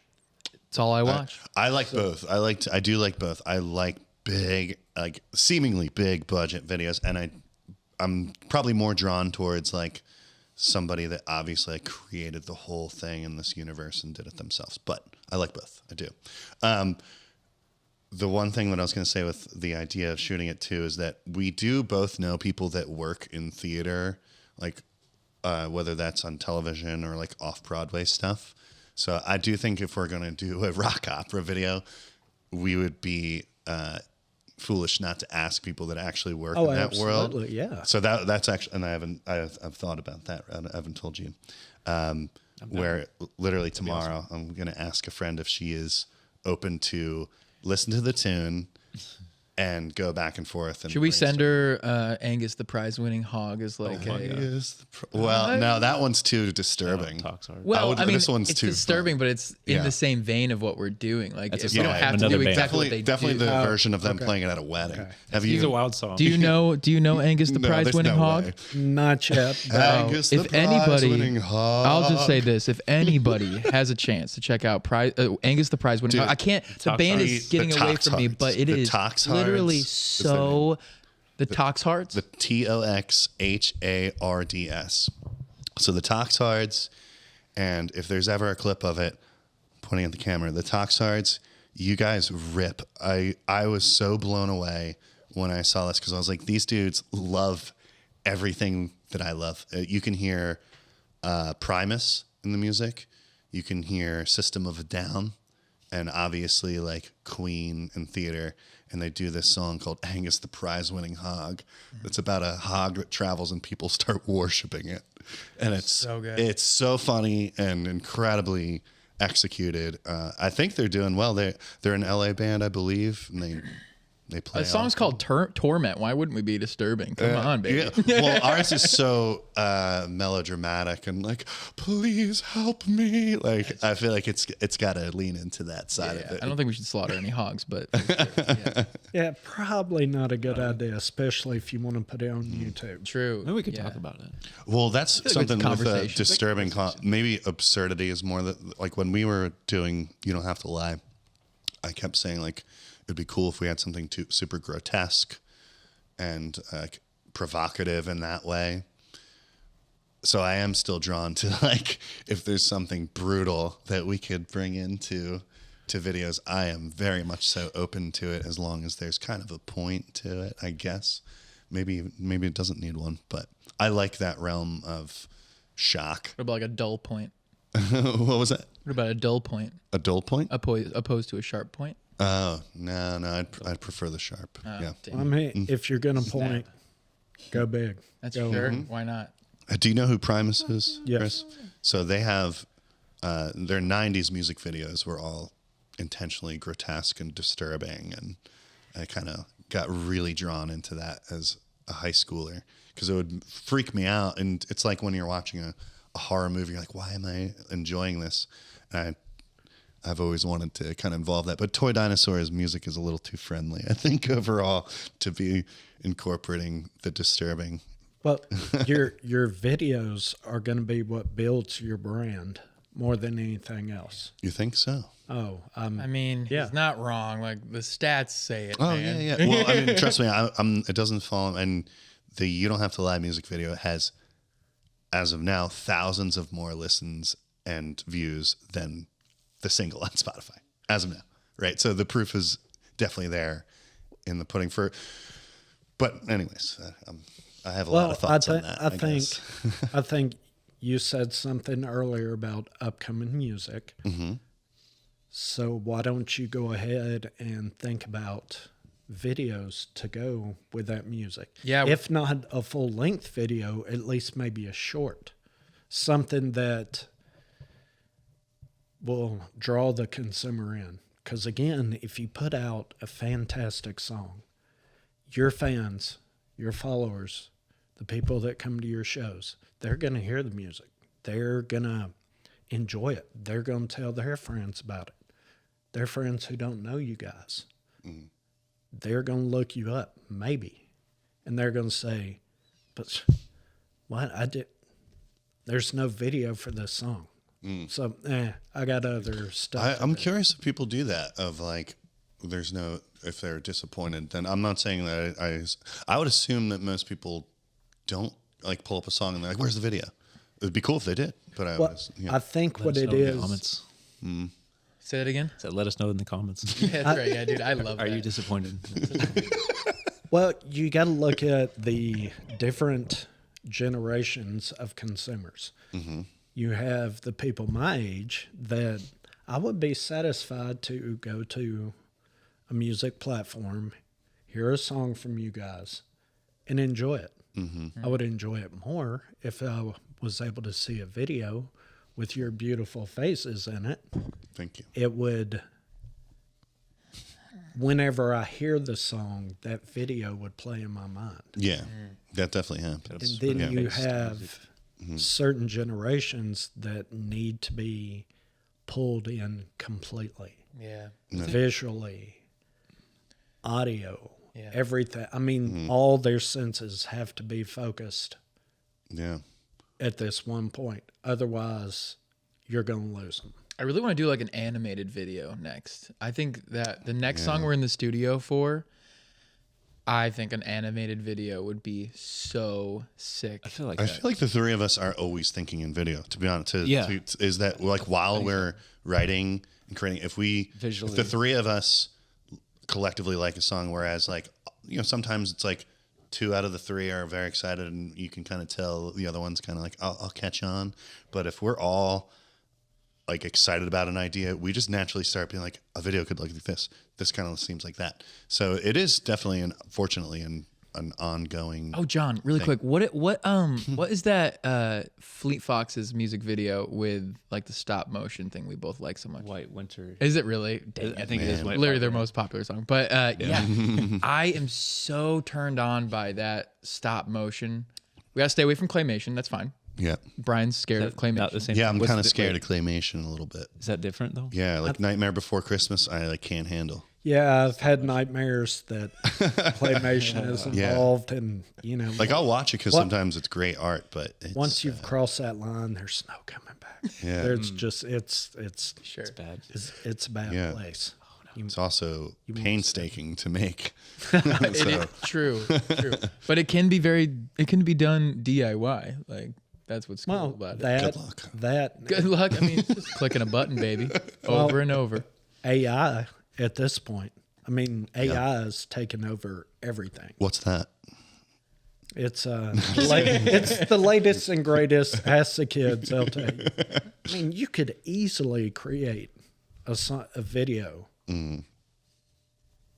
It's all I watch. I like both. I do like both. I like big, like seemingly big budget videos, and I'm probably more drawn towards like somebody that obviously created the whole thing in this universe and did it themselves. But I like both. I do. The one thing that I was going to say with the idea of shooting it too is that we do both know people that work in theater, like whether that's on television or like off-Broadway stuff. So I do think if we're going to do a rock opera video, we would be foolish not to ask people that actually work in that absolutely, world. yeah. So that's actually, and I've thought about that. I haven't told you. Where literally tomorrow I'm going to ask a friend if she is open to listen to the tune and go back and forth. And Should we send her Angus the prize-winning hog as like well, no, that one's too disturbing. Talks hard. Well, I mean, this one's it's too disturbing, fun. but it's in the same vein of what we're doing. Like, That's a we don't song have of to do another band. exactly what they Definitely do. the version of them playing it at a wedding. Okay. Have It's a you? wild song. Do you know Angus the No, there's prize-winning no hog? way. Not yet. but- Angus the If anybody, prize-winning hog. I'll just say this: if anybody has a chance to check out Angus the prize-winning hog, I can't. The band is The getting away Tox from me, Hearts. but it The is Tox literally Hearts is their so. The Tox Hearts. The TOXHARDS. So the Toxhards, and if there's ever a clip of it, pointing at the camera, the Toxhards, you guys rip. I was so blown away when I saw this because I was like, these dudes love everything that I love. You can hear Primus in the music. You can hear System of a Down, and obviously like Queen and theater. And they do this song called Angus the Prize-Winning Hog. It's about a hog that travels and people start worshiping it. And it's So good. It's so funny and incredibly executed. I think they're doing well. They're an LA band, I believe, and they play. The song's called Torment. Why wouldn't we be disturbing? Come on, baby. Yeah. Well, ours is so melodramatic and like, please help me. Like, I feel like it's got to lean into that side of it. I don't think we should slaughter any hogs, but Yeah, probably not a good idea, especially if you want to put it on YouTube. true. Maybe we could talk about it. Well, that's like something it's with a conversation. disturbing, maybe absurdity is more that, like when we were doing You Don't Have to Lie, I kept saying like, it'd be cool if we had something super grotesque and provocative in that way. So I am still drawn to like, if there's something brutal that we could bring into videos, I am very much so open to it as long as there's kind of a point to it, I guess. Maybe it doesn't need one, but I like that realm of shock. What about like a dull point? What was that? What about a dull point A dull point? opposed to a sharp point? Oh, no, I'd prefer the sharp. Yeah. Damn. I mean, if you're going to point, go big. That's Go fair. Why not? Do you know who Primus is, Yes. Chris? So they have their 90s music videos were all intentionally grotesque and disturbing, and I kind of got really drawn into that as a high schooler because it would freak me out. And it's like when you're watching a horror movie, you're like, why am I enjoying this? And I've always wanted to kind of involve that. But Toy Dinosaur's music is a little too friendly, I think, overall, to be incorporating the disturbing. Well, your videos are going to be what builds your brand more than anything else. You think so? Oh, I mean, Yeah. he's not wrong. Like the stats say it. Oh, man. yeah. Well, I mean, trust me, it doesn't fall. And the You Don't Have to Lie music video has, as of now, thousands of more listens and views than the single on Spotify, as of now. Right? So the proof is definitely there in the pudding for. But anyways, I have a lot of thoughts on that. I think you said something earlier about upcoming music. Mm-hmm. So why don't you go ahead and think about videos to go with that music? Yeah. If not a full length video, at least maybe a short. Something that will draw the consumer in. Because again, if you put out a fantastic song, your fans, your followers, the people that come to your shows, they're going to hear the music. They're going to enjoy it. They're going to tell their friends about it. Their friends who don't know you guys. Mm-hmm. They're going to look you up, maybe. And they're going to say, but what? There's no video for this song. So, I got other stuff. I'm curious if people do that, of like, if they're disappointed, then I'm not saying that I would assume that most people don't like pull up a song and they're like, where's the video? It would be cool if they did, but I think what it Let us know in the is, comments. Say it again. So let us know in the comments. Yeah, that's right. Yeah, dude, I love Are that. you disappointed? well, you got to look at the different generations of consumers. Mm-hmm. You have the people my age that I would be satisfied to go to a music platform, hear a song from you guys, and enjoy it. I would enjoy it more if I was able to see a video with your beautiful faces in it. Thank you. It would, whenever I hear the song, that video would play in my mind. Yeah, that definitely happens. And then you based have certain generations that need to be pulled in completely. Yeah. Visually, audio, Yeah. everything. I mean, all their senses have to be focused Yeah. at this one point. Otherwise, you're going to lose them. I really want to do like an animated video next. I think that the next song we're in the studio for, I think an animated video would be so sick. I feel like I feel like the three of us are always thinking in video, to be honest. Yeah. Is that like while we're writing and creating, if Visually. the three of us collectively like a song, whereas like, you know, sometimes it's like 2 out of the 3 are very excited and you can kind of tell the other one's kind of like, I'll catch on. But if we're all like excited about an idea, we just naturally start being like, a video could look like this. This kind of seems like that. So it is definitely, fortunately, an ongoing. Oh, John, really quick, what is that Fleet Foxes music video with like the stop motion thing we both like so much? White Winter. Is it really? Dang I it. think it is White Literally their Winter. most popular song. But yeah, I am so turned on by that stop motion. We gotta stay away from claymation. That's fine. Yeah. Brian's scared of claymation. Not the same. Yeah, I'm What's kind of the- scared wait, of claymation a little bit. Is that different though? Yeah, like Nightmare Before Christmas, I like can't handle. Yeah, I've had nightmares that claymation is involved, and you know, Like I'll watch it because What- sometimes it's great art, but it's, once you've crossed that line, there's snow coming back. Yeah. There's just it's Sure. It's bad. it's a bad Yeah. place. it's also painstaking to make. True. But it can be done DIY. Like that's what's cool Well, about it. that Good luck. that Good luck. I mean, just clicking a button, baby, over and over. AI at this point. I mean, AI is taking over everything. What's that? It's it's the latest and greatest. Ask the kids, they'll tell you. I mean, you could easily create a video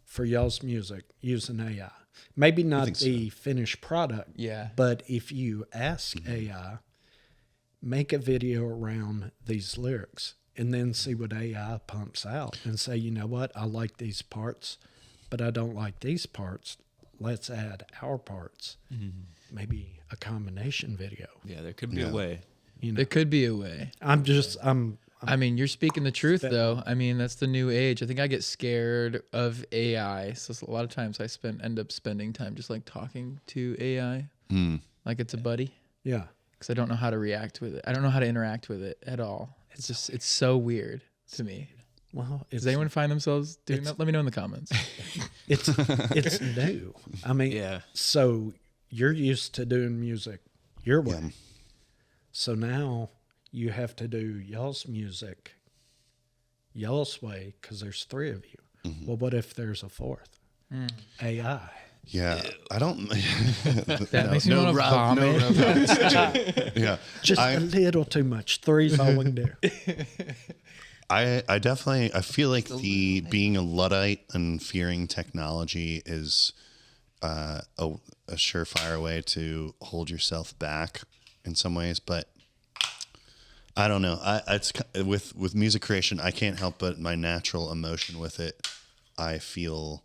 for y'all's music using AI. Maybe not the finished product. Yeah. But if you ask AI, make a video around these lyrics and then see what AI pumps out and say, you know what, I like these parts, but I don't like these parts. Let's add our parts. Maybe a combination video. Yeah, there could be a way. You know, There could be a way. I'm I mean, you're speaking the truth, though. I mean, that's the new age. I think I get scared of AI. So a lot of times I end up spending time just like talking to AI, like it's a buddy, yeah. because I don't know how to react with it. I don't know how to interact with it at all. It's so weird to me. Well, Does anyone find themselves doing that? Let me know in the comments. it's new. I mean, Yeah. So you're used to doing music your way. So now you have to do y'all's music y'all's way because there's 3 of you. Well, what if there's a 4th? AI. Yeah, I don't. That makes me want to vomit. Yeah, Just a little too much. 3's all we can do. I definitely I feel like the being a Luddite and fearing technology is a surefire way to hold yourself back in some ways, but I don't know. It's with music creation, I can't help but my natural emotion with it. I feel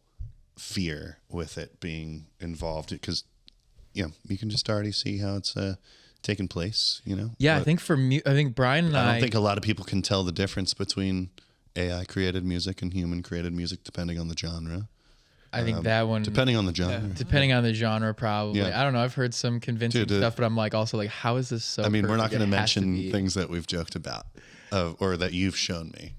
fear with it being involved because you can just already see how it's taking place. Yeah, But I think I think Brian and I don't think a lot of people can tell the difference between AI created music and human created music, depending on the genre. I think that one Depending on the genre. depending on the genre, probably. Yeah. I don't know. I've heard some convincing Dude, stuff, but I'm like also like, how is this so? I mean, we're not perfect? going to It has mention be. things that we've joked about, or that you've shown me.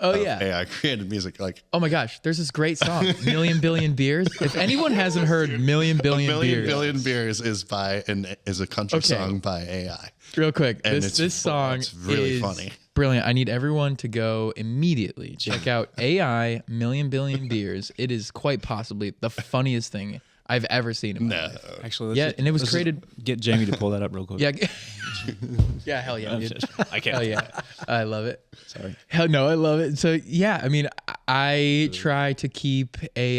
Oh of yeah. AI created music. Like Oh my gosh, there's this great song, Million Billion Beers. If anyone hasn't heard Million Billion Beers, Billion Beers is a country Okay. song by AI. real quick, And this song it's really is funny. brilliant. I need everyone to go immediately check out AI Million Billion Beers. It is quite possibly the funniest thing I've ever seen in my No. life. Actually, Yeah, and it was created. Get Jamie to pull that up real quick. Yeah, yeah, hell yeah, dude. I can't. Hell yeah, I love it. Sorry. Hell no, I love it. So yeah, I mean, I try to keep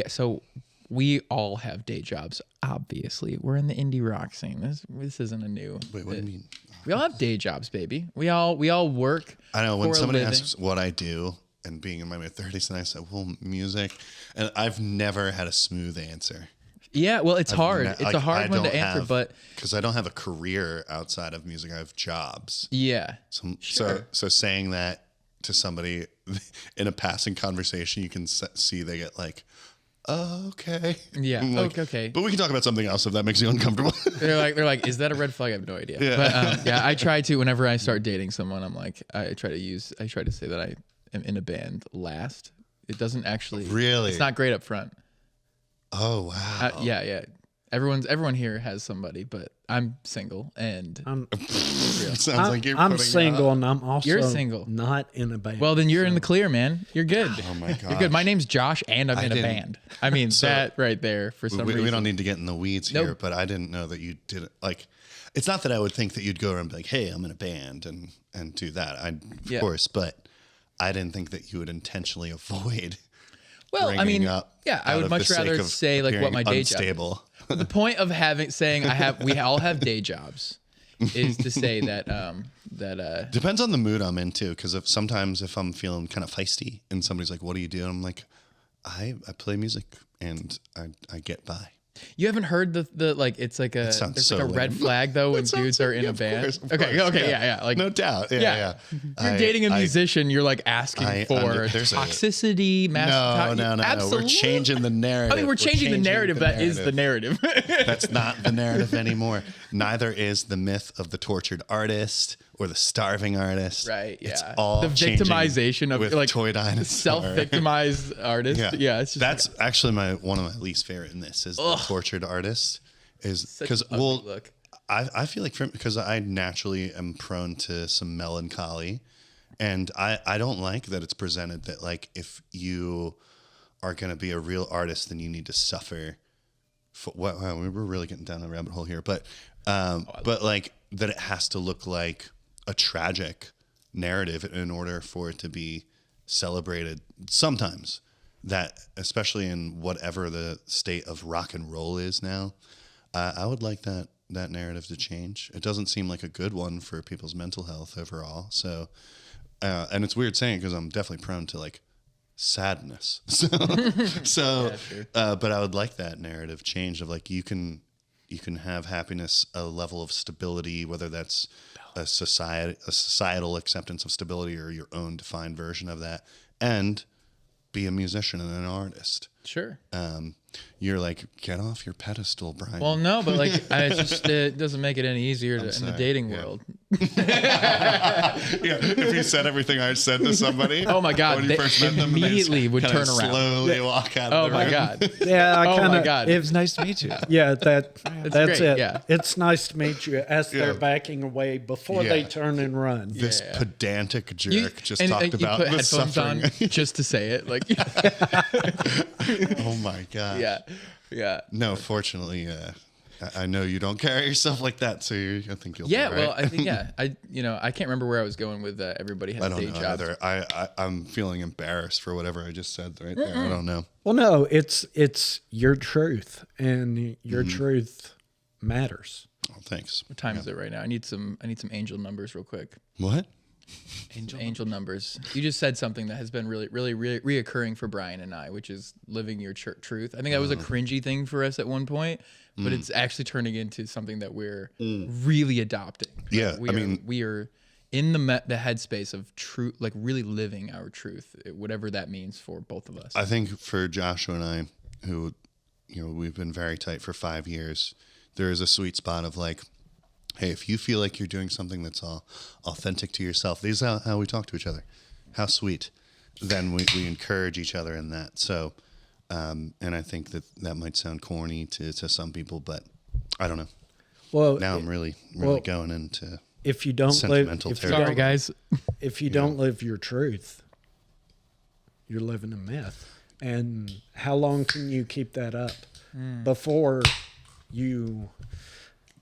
so we all have day jobs. Obviously, we're in the indie rock scene. This isn't a new. Wait, what do you mean? We all have day jobs, baby. We all work. I know when for a somebody living. asks what I do, and being in my mid-30s, and I say, well, music, and I've never had a smooth answer. Yeah, well, it's hard. It's a hard one to answer, but because I don't have a career outside of music, I have jobs. yeah, So saying that to somebody in a passing conversation, you can see they get like, oh, okay. Yeah. I'm like, Okay. But we can talk about something else if that makes you uncomfortable. they're like, is that a red flag? I have no idea. Yeah. But yeah, I try to whenever I start dating someone, I'm like, I try to say that I am in a band last. It doesn't actually Really? It's not great up front. Oh, wow. Yeah. Everyone here has somebody, but I'm single and It sounds like you're I'm putting single, out. and I'm also You're single. not in a band. well, then you're in the clear, man. You're good. Oh, my You're good. My name's Josh, and I'm in a didn't- band. I mean, So, that right there for some we reason. don't need to get in the weeds Nope. here, but I didn't know that you did it. Like, it's not that I would think that you'd go around and be like, hey, I'm in a band and do that. Of course, but I didn't think that you would intentionally avoid. Well, I bringing mean, up yeah, I out would of much the sake rather of say like what appearing my day job. unstable. The point of we all have day jobs is to say that Depends on the mood I'm in too, because sometimes if I'm feeling kind of feisty and somebody's like, "What do you do?" and I'm like, "I play music and I get by." you haven't heard the like it's like a sounds there's so like a red lame. flag though when That sounds dudes so- are in yeah, a of band. course, of Okay, course, yeah, like no doubt, yeah. You're dating a musician, you're like asking for there's toxicity, No. Absolutely. We're changing the narrative. I mean, we're changing the narrative. That is the narrative. That's not the narrative anymore. Neither is the myth of the tortured artist or the starving artist. Right. Yeah. It's all the changing victimization of with like Toy Dinosaur. self-victimized artist. Yeah. It's just That's actually one of my least favorite in this is the tortured artist. Is such because an ugly look. I feel like because I naturally am prone to some melancholy, and I don't like that it's presented that like if you are going to be a real artist, then you need to suffer. Wow, we're really getting down the rabbit hole here, but like that it has to look like a tragic narrative in order for it to be celebrated. Sometimes that, especially in whatever the state of rock and roll is now, I would like that narrative to change. It doesn't seem like a good one for people's mental health overall. So, and it's weird saying because I'm definitely prone to like sadness. So, but I would like that narrative change of like you can have happiness, a level of stability, whether that's a societal acceptance of stability or your own defined version of that, and be a musician and an artist. Sure. You're like, get off your pedestal, Brian. Well, no, but like, it doesn't make it any easier in the dating world. Yeah, if you said everything I said to somebody, Oh my God, when you they first met them, and they immediately would kinda turn around. slowly walk out. Oh of the my room. God. yeah, I Oh kind my of. God. It's nice to meet you. Yeah, that's great, it. yeah. It's nice to meet you as they're Yeah. backing away before they Yeah. turn and run. This pedantic jerk You- just and talked you about put the headphones suffering. on just to say it. Like, Oh my god. yeah. No, fortunately, I know you don't carry yourself like that, so I think you'll. Yeah, be well, right. I think I can't remember where I was going with everybody has I don't day know jobs. either. I'm feeling embarrassed for whatever I just said right there. I don't know. Well, no, it's your truth, and your truth matters. Oh, thanks. What time is it right now? I need some angel numbers real quick. What? Angel numbers. You just said something that has been really reoccurring for Brian and I, which is living your truth. I think that was a cringy thing for us at one point, but it's actually turning into something that we're really adopting. Yeah, we are in the headspace of truth, like really living our truth, whatever that means for both of us. I think for Joshua and I, who, we've been very tight for 5 years, there is a sweet spot of like, hey, if you feel like you're doing something that's all authentic to yourself, this is how we talk to each other. How sweet. Then we encourage each other in that. So, and I think that might sound corny to some people, but I don't know. Well, Now I'm really going into if you don't live, sentimental if you territory. Sorry, don't, guys. if you don't live your truth, you're living a myth. And how long can you keep that up? before you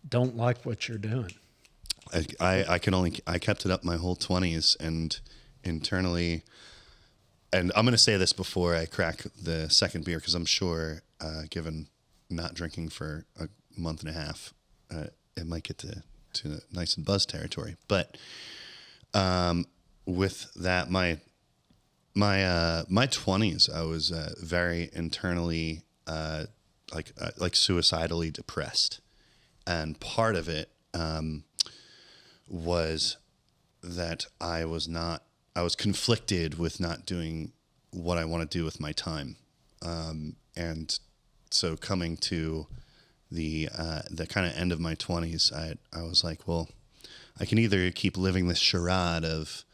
don't like what you're doing? I kept it up my whole 20s, and internally, and I'm going to say this before I crack the second beer, because I'm sure, given not drinking for a month and a half, it might get to nice and buzz territory. But with that, my 20s, I was very internally like suicidally depressed, and part of it was that I was conflicted with not doing what I want to do with my time, and so coming to the kind of end of my 20s, I was like, well, I can either keep living this charade of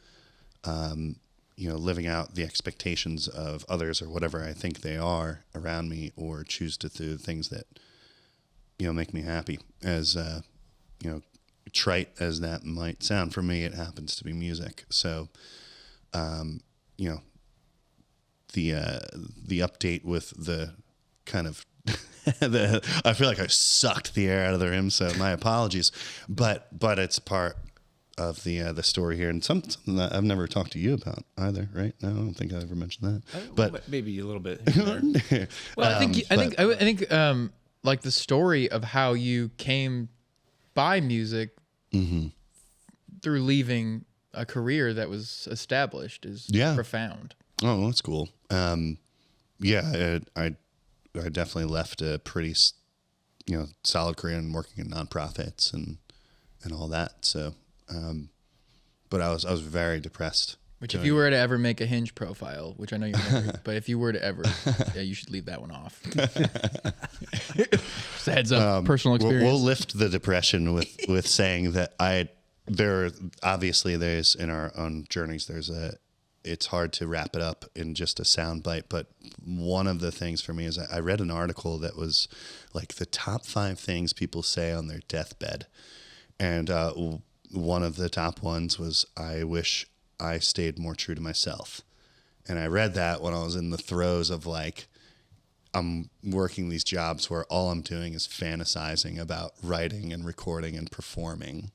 living out the expectations of others or whatever I think they are around me, or choose to do things that, make me happy. As, trite as that might sound, for me, it happens to be music. So, the update with the kind of, I feel like I sucked the air out of the room, so my apologies, but it's part of the story here, and something that I've never talked to you about either, right? No, I don't think I ever mentioned that. But maybe a little bit. Well, I think like the story of how you came by music through leaving a career that was established is profound. Oh, that's cool. I definitely left a pretty, solid career in working in nonprofits and all that. So, but I was very depressed. Which, if you were to ever make a Hinge profile, which I know you're never, but if you were to ever, you should leave that one off. Just a heads up, personal experience. We'll lift the depression with saying that there's in our own journeys, it's hard to wrap it up in just a sound bite. But one of the things for me is I read an article that was like the top 5 things people say on their deathbed. And one of the top ones was, I wish I stayed more true to myself. And I read that when I was in the throes of like, I'm working these jobs where all I'm doing is fantasizing about writing and recording and performing,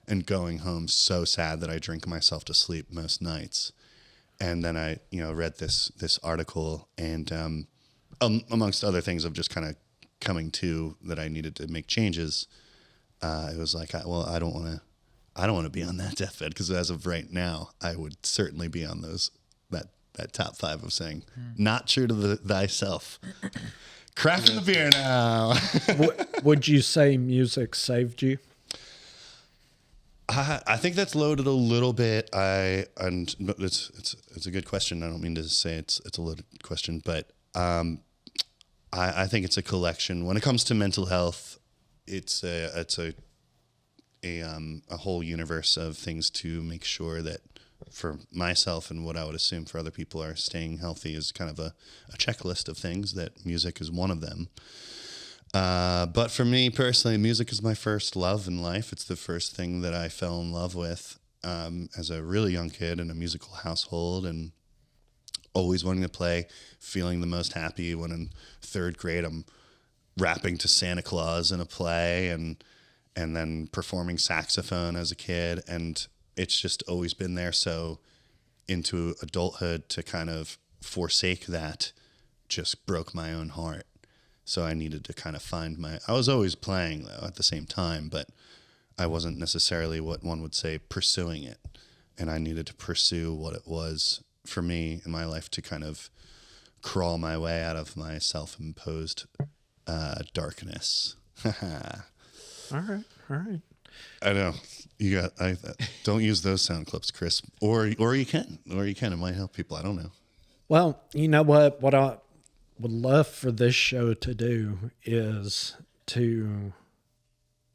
and going home so sad that I drink myself to sleep most nights. And then I, read this article, and amongst other things of just kind of coming to that I needed to make changes. It was like, I don't want to be on that deathbed, because as of right now, I would certainly be on that top 5 of saying, not true to thyself. Cracking the beer now. Would you say music saved you? I think that's loaded a little bit. And it's a good question. I don't mean to say it's a loaded question, but I think it's a collection. When it comes to mental health, it's a whole universe of things to make sure that, for myself and what I would assume for other people, are staying healthy is kind of a checklist of things, that music is one of them. But for me personally, music is my first love in life. It's the first thing that I fell in love with as a really young kid in a musical household, and always wanting to play, feeling the most happy when in 3rd grade I'm rapping to Santa Claus in a play, and then performing saxophone as a kid. And it's just always been there. So into adulthood, to kind of forsake that just broke my own heart. So I needed to kind of find I was always playing though at the same time, but I wasn't necessarily what one would say pursuing it. And I needed to pursue what it was for me in my life, to kind of crawl my way out of my self-imposed darkness. All right. I know I don't use those sound clips, Chris, or you can, it might help people. I don't know. Well, you know what I would love for this show to do is to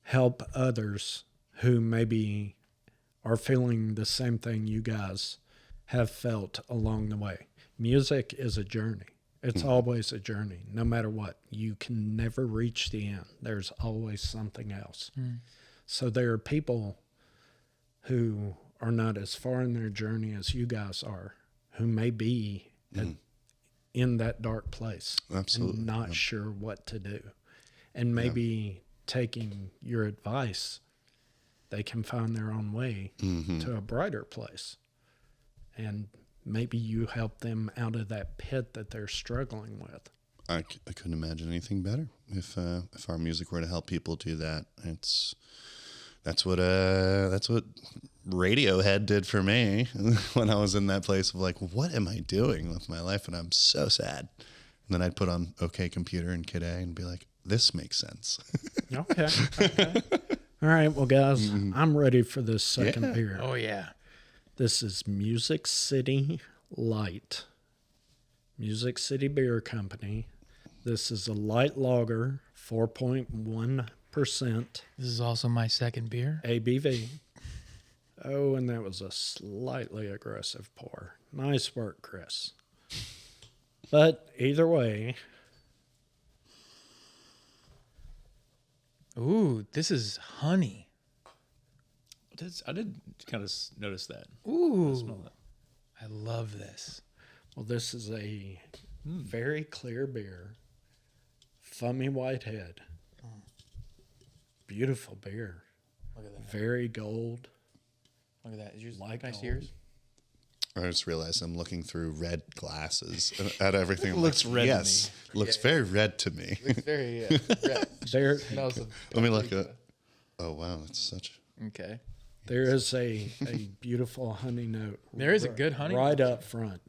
help others who maybe are feeling the same thing you guys have felt along the way. Music is a journey. It's always a journey, no matter what. You can never reach the end. There's always something else. So there are people who are not as far in their journey as you guys are, who may be in that dark place. Absolutely, And not sure what to do. And maybe taking your advice, they can find their own way to a brighter place. And maybe you help them out of that pit that they're struggling with. I couldn't imagine anything better. If our music were to help people do that, that's what Radiohead did for me when I was in that place of like, what am I doing with my life? And I'm so sad. And then I'd put on OK Computer and Kid A and be like, this makes sense. Okay. All right. Well, guys, I'm ready for this second beer. Oh yeah. This is Music City Light. Music City Beer Company. This is a light lager, 4.1% This is also my second beer. ABV. Oh, and that was a slightly aggressive pour. Nice work, Chris. But either way, Ooh, this is honey. I did kind of notice that. Ooh, Smell that. I love this. well, this is a very clear beer. Fummy white head. Beautiful beer. Look at that. Very gold. Look at that. Is yours Like can I see gold. yours? I just realized I'm looking through red glasses at everything. I'm Looks like, red to yes, looks very red to me. It's very red. There, Smells of Let me look at. Oh wow, it's such. Okay. there is a beautiful honey note. There is a good honey right note. up front.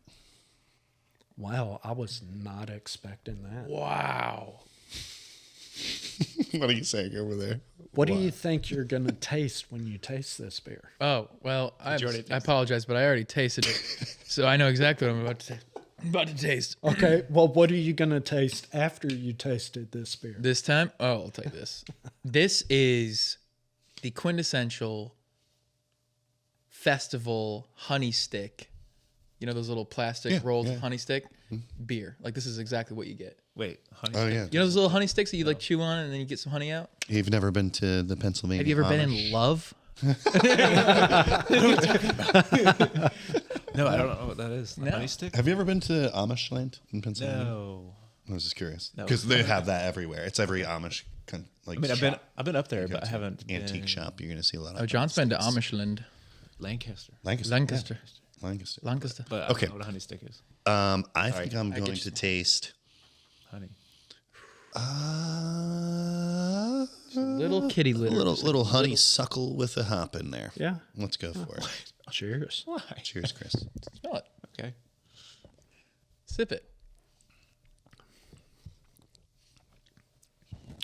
Wow, I was not expecting that. Wow. What are you saying over there? What do you think you're gonna taste when you taste this beer? Oh, well, I you already taste it? apologize, but I already tasted it. So I know exactly what I'm about to say. I'm about to taste. Okay, well, what are you gonna taste after you tasted this beer? This time, oh, I'll take this. This is the quintessential festival honey stick. You know those little plastic rolls of honey stick? Beer. Like this is exactly what you get. Wait, honey. Oh yeah, You know those little honey sticks that you like chew on and then you get some honey out? you've never been to the Pennsylvania. Have you ever been Amish? in love? No, I don't know what that is. The No. honey stick? Have you ever been to Amish land in Pennsylvania? No. I was just curious No. because they have that everywhere. It's every Amish kind like. I mean, shop. I've been up there, Go but I to haven't antique been shop. You're gonna see a lot of. Oh, John's been to sticks. Amishland. Lancaster. Lancaster. Lancaster. Yeah, Lancaster. Lancaster. But I Okay. don't know what a honey stick is. I think I'm I get going you. to taste. Honey. Little kitty A litter. little honeysuckle with a hop in there. Yeah. Let's go for it. Cheers. Why? Cheers, Chris. Smell it. Okay. Sip it.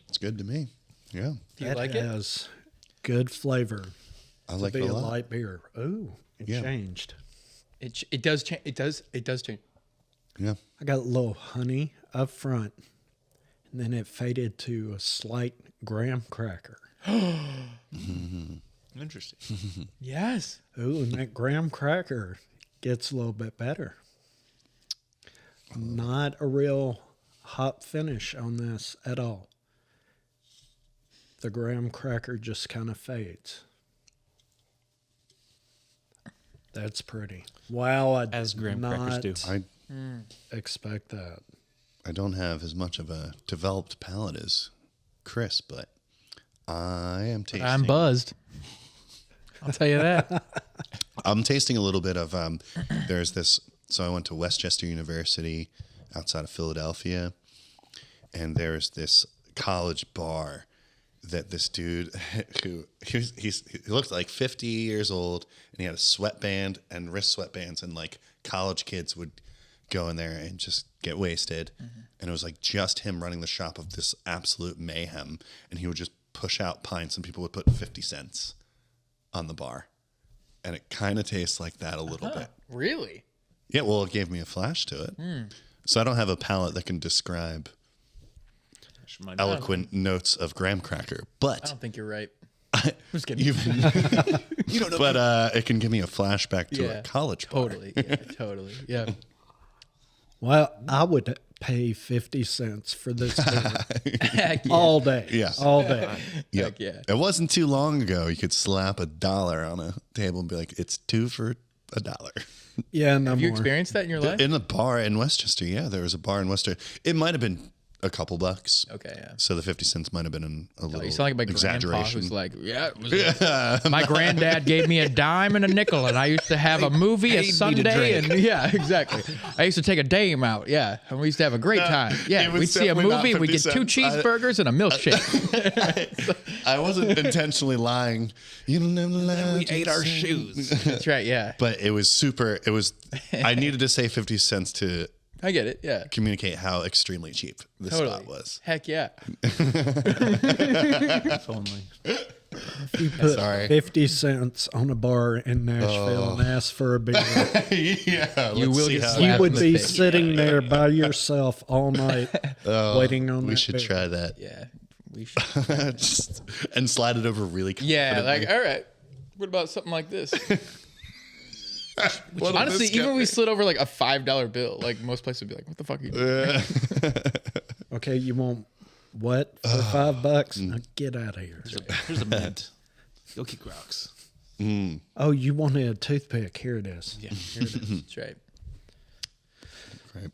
It's good to me. Yeah, Do you That like it? has good flavor. I like Be it a a lot. light beer. Ooh, it Yeah. changed. It does change. It does change. Yeah, I got a little honey up front, and then it faded to a slight graham cracker. Interesting. Yes. Ooh, and that graham cracker gets a little bit better. Not a real hop finish on this at all. The graham cracker just kind of fades. That's pretty. Wow, I As did graham crackers not do. I expect that. I don't have as much of a developed palate as Chris, but I am tasting. I'm buzzed. I'll tell you that. I'm tasting a little bit of. There's this. So I went to Westchester University outside of Philadelphia, and there's this college bar that this dude who he looked like 50 years old, and he had a sweatband and wrist sweatbands, and like college kids would go in there and just get wasted. And it was like just him running the shop of this absolute mayhem, and he would just push out pints, and people would put 50 cents on the bar, and it kind of tastes like that a little bit. Really? Yeah, well, it gave me a flash to it. So I don't have a palate that can describe eloquent notes of graham cracker, I but don't think you're right. you don't know. But it can give me a flashback to a college bar. Totally. Yeah, totally. Yeah. Well, I would pay 50 cents for this beer Heck yeah. all day. Yeah. All day. Yep. Heck yeah. It wasn't too long ago you could slap $1 on a table and be like, it's 2 for $1. Yeah, no Have you more. experienced that in your life? In a bar in Westchester, yeah, there was a bar in Westchester. It might have been a couple bucks. Okay, yeah. So the 50 cents might have been a little You sound like my grandpa exaggeration. who's like, yeah, it was my granddad gave me a dime and a nickel, and I used to have a movie a paid me to Sunday, drink. and yeah, exactly. I used to take a dame out, yeah, and we used to have a great time. Yeah, it was we'd see a definitely not movie, we'd 50 get 2 cents. cheeseburgers and a milkshake. I wasn't intentionally lying. You don't never lie. We ate our shoes. That's right, yeah. But it was super. It was. I needed to say 50 cents to I get it, yeah. communicate how extremely cheap this spot was. Heck yeah. If only. You put Sorry. 50 cents on a bar in Nashville and ask for a beer. Yeah, You will get slapped You in would the be face. sitting there by yourself all night waiting on We that should beer. try that. Yeah, we should. And slide it over really Yeah, confidently. like, all right, what about something like this? What did Honestly, this even get if we me? slid over like a $5 bill, like most places would be like, what the fuck are you doing? Okay, you want what for $5? Now get out of here. Here's a mint. You'll kick rocks. Oh, you wanted a toothpick? Here it is. Yeah, here it is. That's right. Right.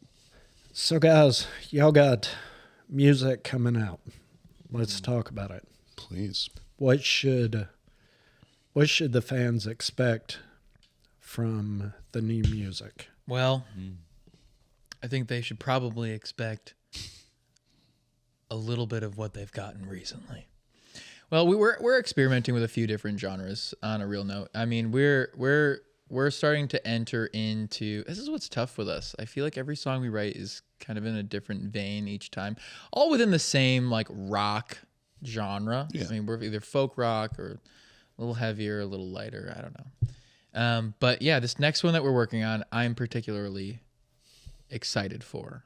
So, guys, y'all got music coming out. Let's talk about it. Please. What should the fans expect from the new music? Well, I think they should probably expect a little bit of what they've gotten recently. Well, we're experimenting with a few different genres on a real note. I mean, we're starting to enter into, this is what's tough with us. I feel like every song we write is kind of in a different vein each time, all within the same like rock genre. Yeah. I mean, we're either folk rock or a little heavier, a little lighter. I don't know. But yeah, this next one that we're working on, I'm particularly excited for.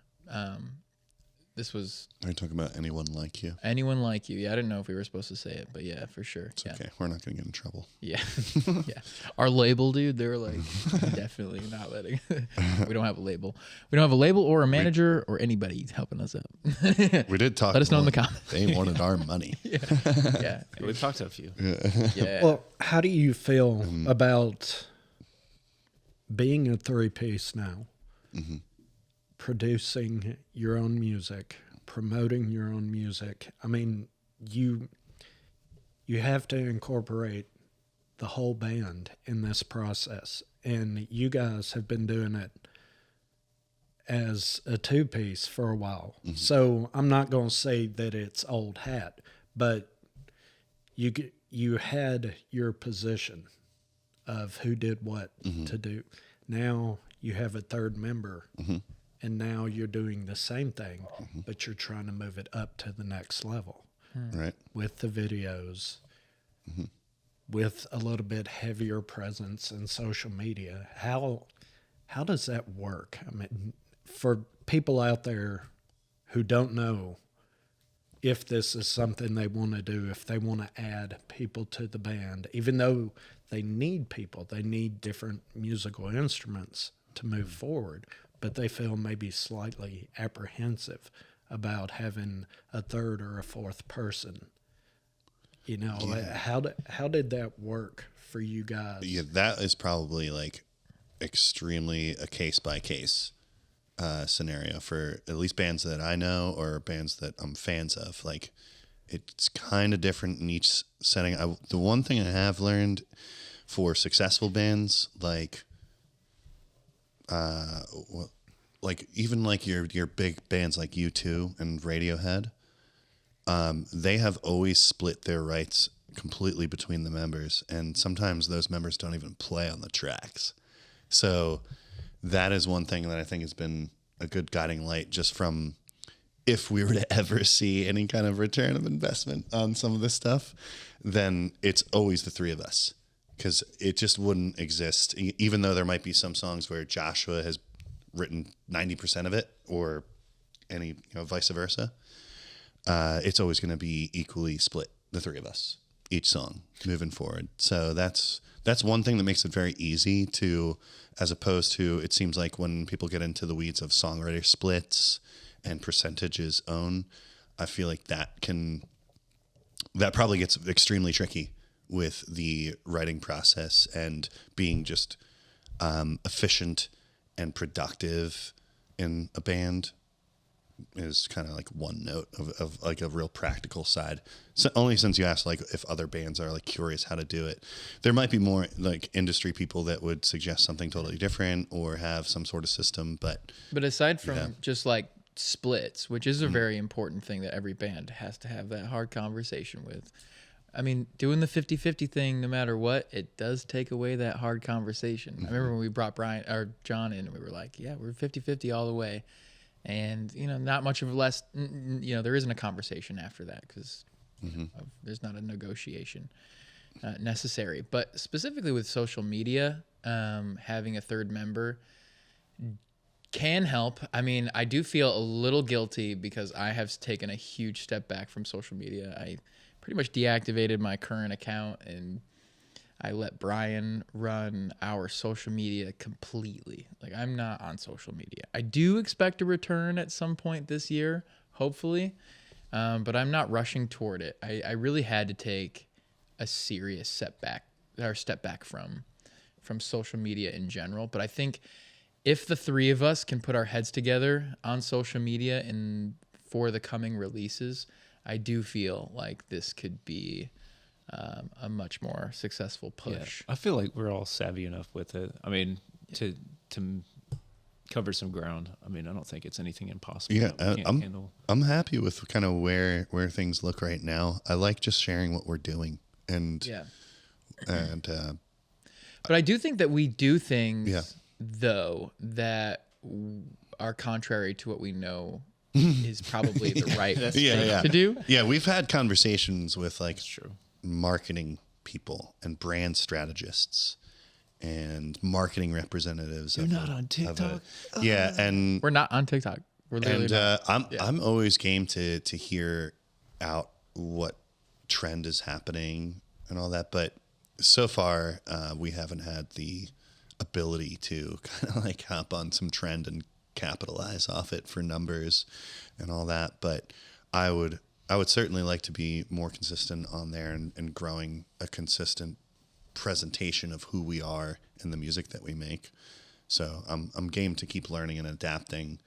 This was Are you talking about Anyone Like You? Anyone Like You. Yeah, I didn't know if we were supposed to say it, but yeah, for sure. It's Yeah. okay. We're not going to get in trouble. Yeah. Yeah. Our label, dude, they were like, definitely not letting. We don't have a label. We don't have a label or a manager or anybody helping us out. We did talk. Let us know in the more. comments. They wanted our money. Yeah. We've talked to a few. Yeah. Well, how do you feel about being a three-piece now? Producing your own music, promoting your own music. I mean, you have to incorporate the whole band in this process, and you guys have been doing it as a two-piece for a while. So I'm not going to say that it's old hat, but you had your position of who did what to do. Now you have a third member, and now you're doing the same thing, but you're trying to move it up to the next level Right. with the videos, with a little bit heavier presence in social media. How does that work? I mean, for people out there who don't know if this is something they want to do, if they want to add people to the band, even though they need people, they need different musical instruments to move forward, but they feel maybe slightly apprehensive about having a third or a fourth person. You know, how did that work for you guys? Yeah, that is probably like extremely a case by case scenario for at least bands that I know or bands that I'm fans of. Like, it's kind of different in each setting. The one thing I have learned for successful bands, like even like your big bands like U2 and Radiohead, they have always split their rights completely between the members, and sometimes those members don't even play on the tracks. So that is one thing that I think has been a good guiding light, just from if we were to ever see any kind of return of investment on some of this stuff, then it's always the three of us, because it just wouldn't exist. Even though there might be some songs where Joshua has written 90% of it, or vice versa, it's always going to be equally split, the three of us, each song moving forward. So that's one thing that makes it very easy to, as opposed to, it seems like when people get into the weeds of songwriter splits and percentages own, I feel like that probably gets extremely tricky with the writing process and being just efficient and productive in a band is kind of like one note of like a real practical side. So only since you asked like if other bands are like curious how to do it, there might be more like industry people that would suggest something totally different or have some sort of system. But aside from just like splits, which is a very important thing that every band has to have that hard conversation with. I mean, doing the 50-50 thing, no matter what, it does take away that hard conversation. I remember when we brought John in, and we were like, yeah, we're 50-50 all the way. And, not much of less, there isn't a conversation after that because there's not a negotiation necessary. But specifically with social media, having a third member can help. I mean, I do feel a little guilty because I have taken a huge step back from social media. I pretty much deactivated my current account and I let Brian run our social media completely. Like, I'm not on social media. I do expect a return at some point this year, hopefully, but I'm not rushing toward it. I really had to take a serious step back from social media in general. But I think if the three of us can put our heads together on social media and for the coming releases, I do feel like this could be a much more successful push. Yeah, I feel like we're all savvy enough with it. I mean, to cover some ground. I mean, I don't think it's anything impossible. Yeah, that we can't handle. I'm happy with kind of where things look right now. I like just sharing what we're doing, and but I do think that we do things though that are contrary to what we know is probably the right thing to do. Yeah, we've had conversations with like marketing people and brand strategists and marketing representatives. You're not on TikTok. And we're not on TikTok. We're literally not. I'm always game to hear out what trend is happening and all that, but so far we haven't had the ability to kind of like hop on some trend and capitalize off it for numbers and all that. But I would certainly like to be more consistent on there and growing a consistent presentation of who we are in the music that we make. So I'm game to keep learning and adapting.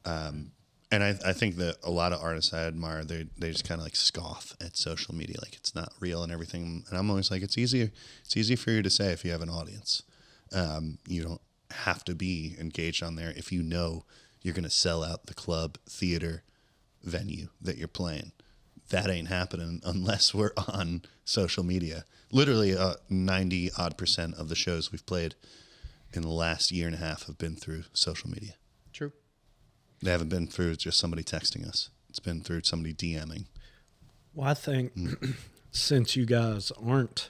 And I think that a lot of artists I admire, they just kind of like scoff at social media, like it's not real and everything. And I'm always like, it's easy for you to say if you have an audience. You don't have to be engaged on there if you know you're going to sell out the club, theater, venue that you're playing. That ain't happening unless we're on social media. Literally 90% of the shows we've played in the last year and a half have been through social media. True. They haven't been through just somebody texting us. It's been through somebody DMing. Well, I think since you guys aren't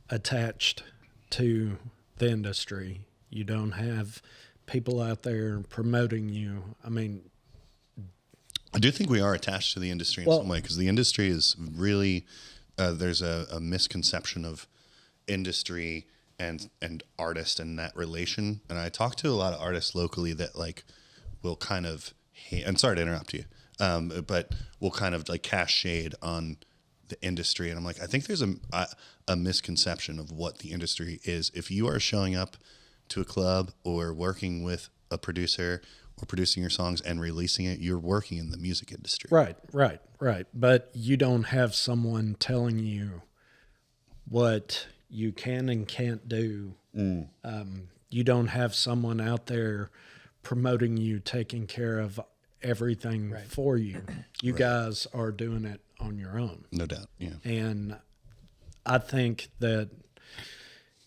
attached to the industry, you don't have people out there promoting you. I mean, I do think we are attached to the industry in some way because the industry is really, there's a misconception of industry and artist and that relation. And I talk to a lot of artists locally that like will kind of, and sorry to interrupt you, but will kind of like cast shade on the industry. And I'm like, I think there's a misconception of what the industry is. If you are showing up to a club or working with a producer or producing your songs and releasing it, you're working in the music industry. Right. But you don't have someone telling you what you can and can't do. You don't have someone out there promoting you, taking care of everything for you. You guys are doing it on your own. No doubt, yeah. And I think that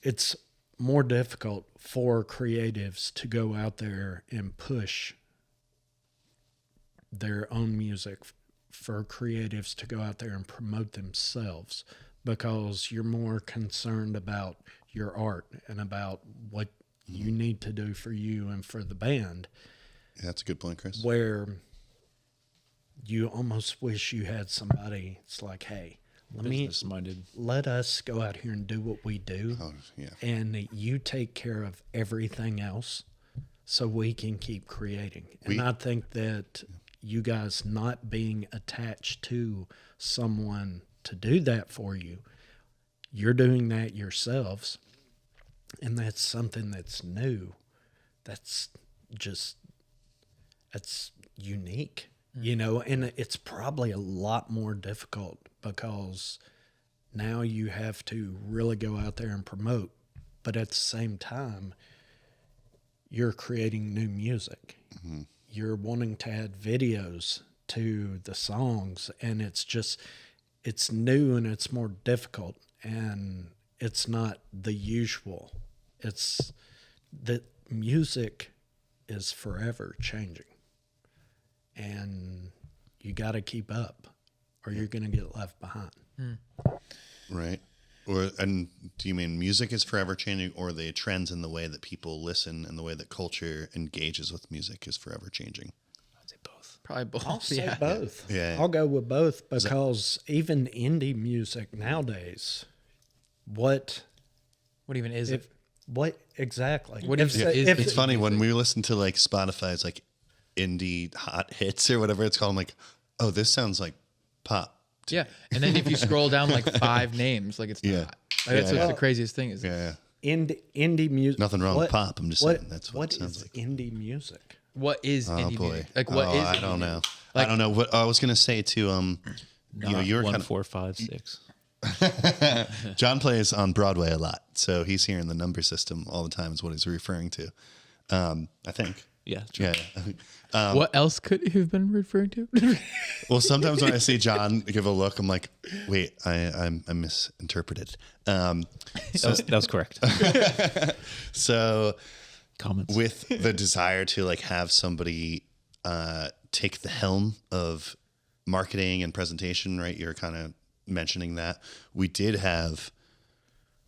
it's more difficult for creatives to go out there and push their own music, for creatives to go out there and promote themselves, because you're more concerned about your art and about what you need to do for you and for the band. Yeah, that's a good point, Chris. Where you almost wish you had somebody. It's like, hey, let us go out here and do what we do. Oh, yeah. And you take care of everything else so we can keep creating. And I think that you guys not being attached to someone to do that for you, you're doing that yourselves. and that's something that's new. That's just, that's unique, you know, and it's probably a lot more difficult because now you have to really go out there and promote, but at the same time, you're creating new music. Mm-hmm. You're wanting to add videos to the songs, and it's new and it's more difficult, and it's not the usual. It's that music is forever changing, and you got to keep up or you're going to get left behind. Right. And do you mean music is forever changing, or the trends in the way that people listen and the way that culture engages with music is forever changing? I'd say both. Probably both. I'll say both. Yeah. I'll go with both because even indie music nowadays, what even is it? What exactly? What if, is if, It's funny when we listen to like Spotify's like indie hot hits or whatever it's called. I'm like, oh, this sounds like pop. Yeah, and then if you scroll down like 5 names, like it's not. Like, that's what the craziest thing is. Yeah. indie music. Nothing wrong with pop. I'm just saying that's what it sounds like. Indie music? What is indie boy. music? Like what is? I don't indie know. music? I don't know what I was gonna say to you know, you're 1, kind 4, 5, 6. of John plays on Broadway a lot, so he's hearing the number system all the time. Is what he's referring to. I think. Yeah, true. Yeah. What else could he have been referring to? Well, sometimes when I see John give a look, I'm like, wait, I misinterpreted. That was correct. So Comments. with the desire to like have somebody take the helm of marketing and presentation, right? You're kind of mentioning that. We did have,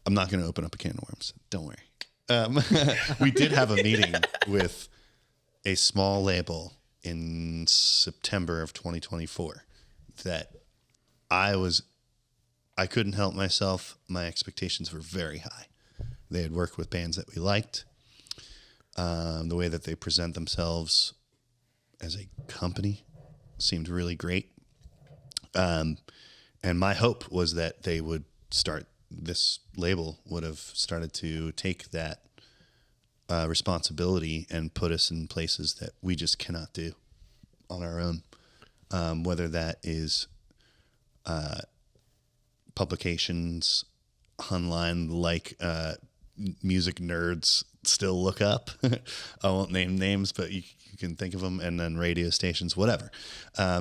I'm not going to open up a can of worms. Don't worry. We did have a meeting with a small label in September of 2024 that I couldn't help myself. My expectations were very high. They had worked with bands that we liked. The way that they present themselves as a company seemed really great. And my hope was that they would this label would have started to take that responsibility and put us in places that we just cannot do on our own. Whether that is publications online like music nerds still look up. I won't name names, but you can think of them, and then radio stations, whatever.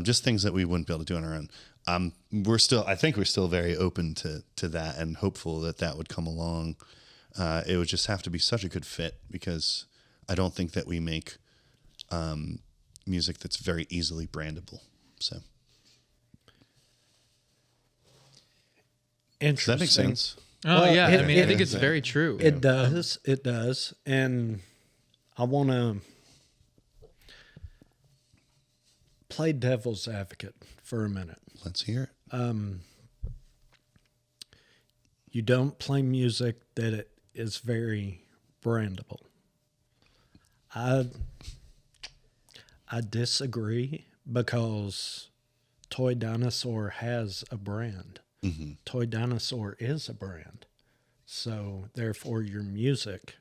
Just things that we wouldn't be able to do on our own. I think we're still very open to that and hopeful that would come along. It would just have to be such a good fit because I don't think that we make music that's very easily brandable. So, Interesting. does that make sense? Oh Well, yeah, it- I mean, it- I think it's very true. It does. And I want to play devil's advocate for a minute. Let's hear it. You don't play music that it is very brandable. I disagree because Toy Dinosaur has a brand. Mm-hmm. Toy Dinosaur is a brand. So therefore your music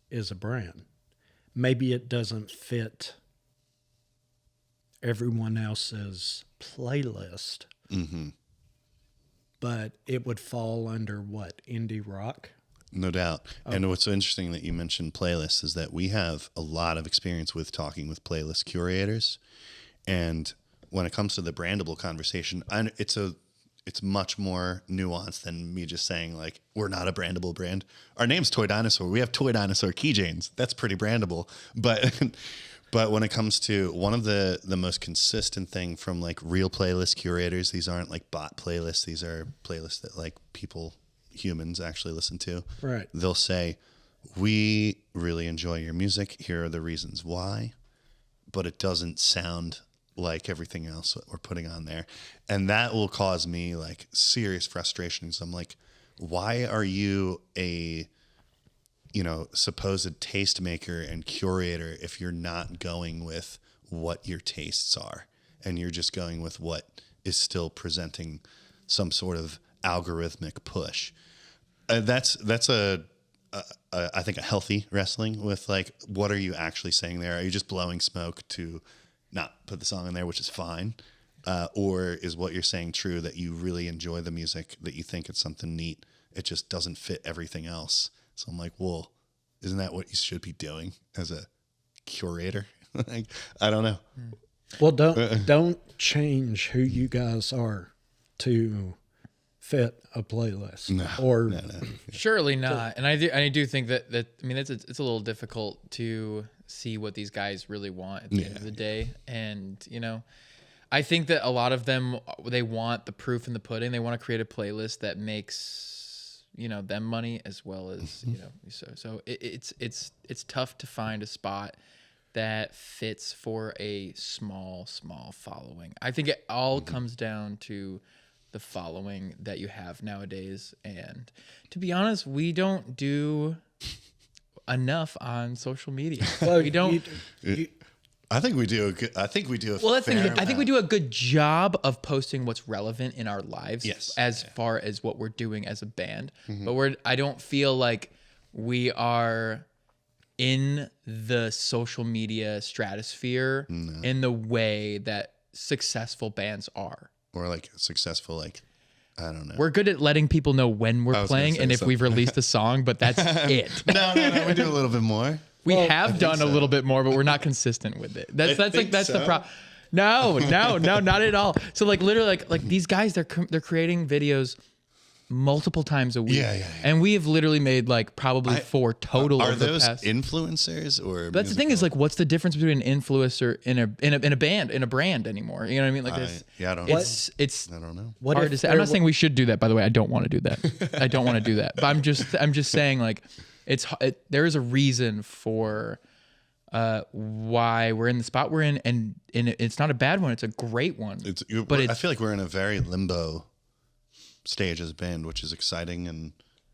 is a brand. Maybe it doesn't fit everyone else's playlist. Mm-hmm. But it would fall under what? Indie rock? No doubt. And what's so interesting that you mentioned playlists is that we have a lot of experience with talking with playlist curators. And when it comes to the brandable conversation, it's much more nuanced than me just saying like, we're not a brandable brand. Our name's Toy Dinosaur. We have Toy Dinosaur keychains. That's pretty brandable. But when it comes to one of the most consistent thing from like real playlist curators, these aren't like bot playlists. These are playlists that like humans actually listen to. Right. They'll say, we really enjoy your music. Here are the reasons why, but it doesn't sound like everything else that we're putting on there. And that will cause me like serious frustration. So I'm like, why are you a supposed tastemaker and curator if you're not going with what your tastes are and you're just going with what is still presenting some sort of algorithmic push? That's a I think a healthy wrestling with like, what are you actually saying there? Are you just blowing smoke to not put the song in there, which is fine? Or is what you're saying true, that you really enjoy the music, that you think it's something neat? It just doesn't fit everything else. So I'm like, well, isn't that what you should be doing as a curator? Like, I don't know. Well, don't change who you guys are to fit a playlist. No. Surely not. And I do think that I mean, it's a little difficult to see what these guys really want at the end of the day. And, you know, I think that a lot of them, they want the proof in the pudding. They want to create a playlist that makes, you know, them money as well as, you know, so it's tough to find a spot that fits for a small following. I think it all comes down to the following that you have nowadays. And to be honest, we don't do enough on social media. Well, we don't. I think we do a good. I think we do a. Well, that's the thing. fair I think we do a good job of posting what's relevant in our lives, Yes. as far as what we're doing as a band. But I don't feel like we are in the social media stratosphere in the way that successful bands are. Or like successful, like, I don't know. We're good at letting people know when we're was gonna playing say and if something. we've released a song, but that's it. No, we do a little bit more. We have done a little bit more, but we're not consistent with it. That's the problem. No, not at all. So like literally like these guys, they're creating videos multiple times a week. Yeah. And we have literally made like probably 4 total Are of the those past. influencers or? That's the thing is like, what's the difference between an influencer in a band, in a brand anymore? You know what I mean? Like I don't know. it's I don't know. What hard if to say. I'm not saying we should do that, by the way. I don't want to do that. I don't want to do that. But I'm just saying like there is a reason for why we're in the spot we're in, and it's not a bad one. It's a great one. I feel like we're in a very limbo stage as a band, which is exciting, and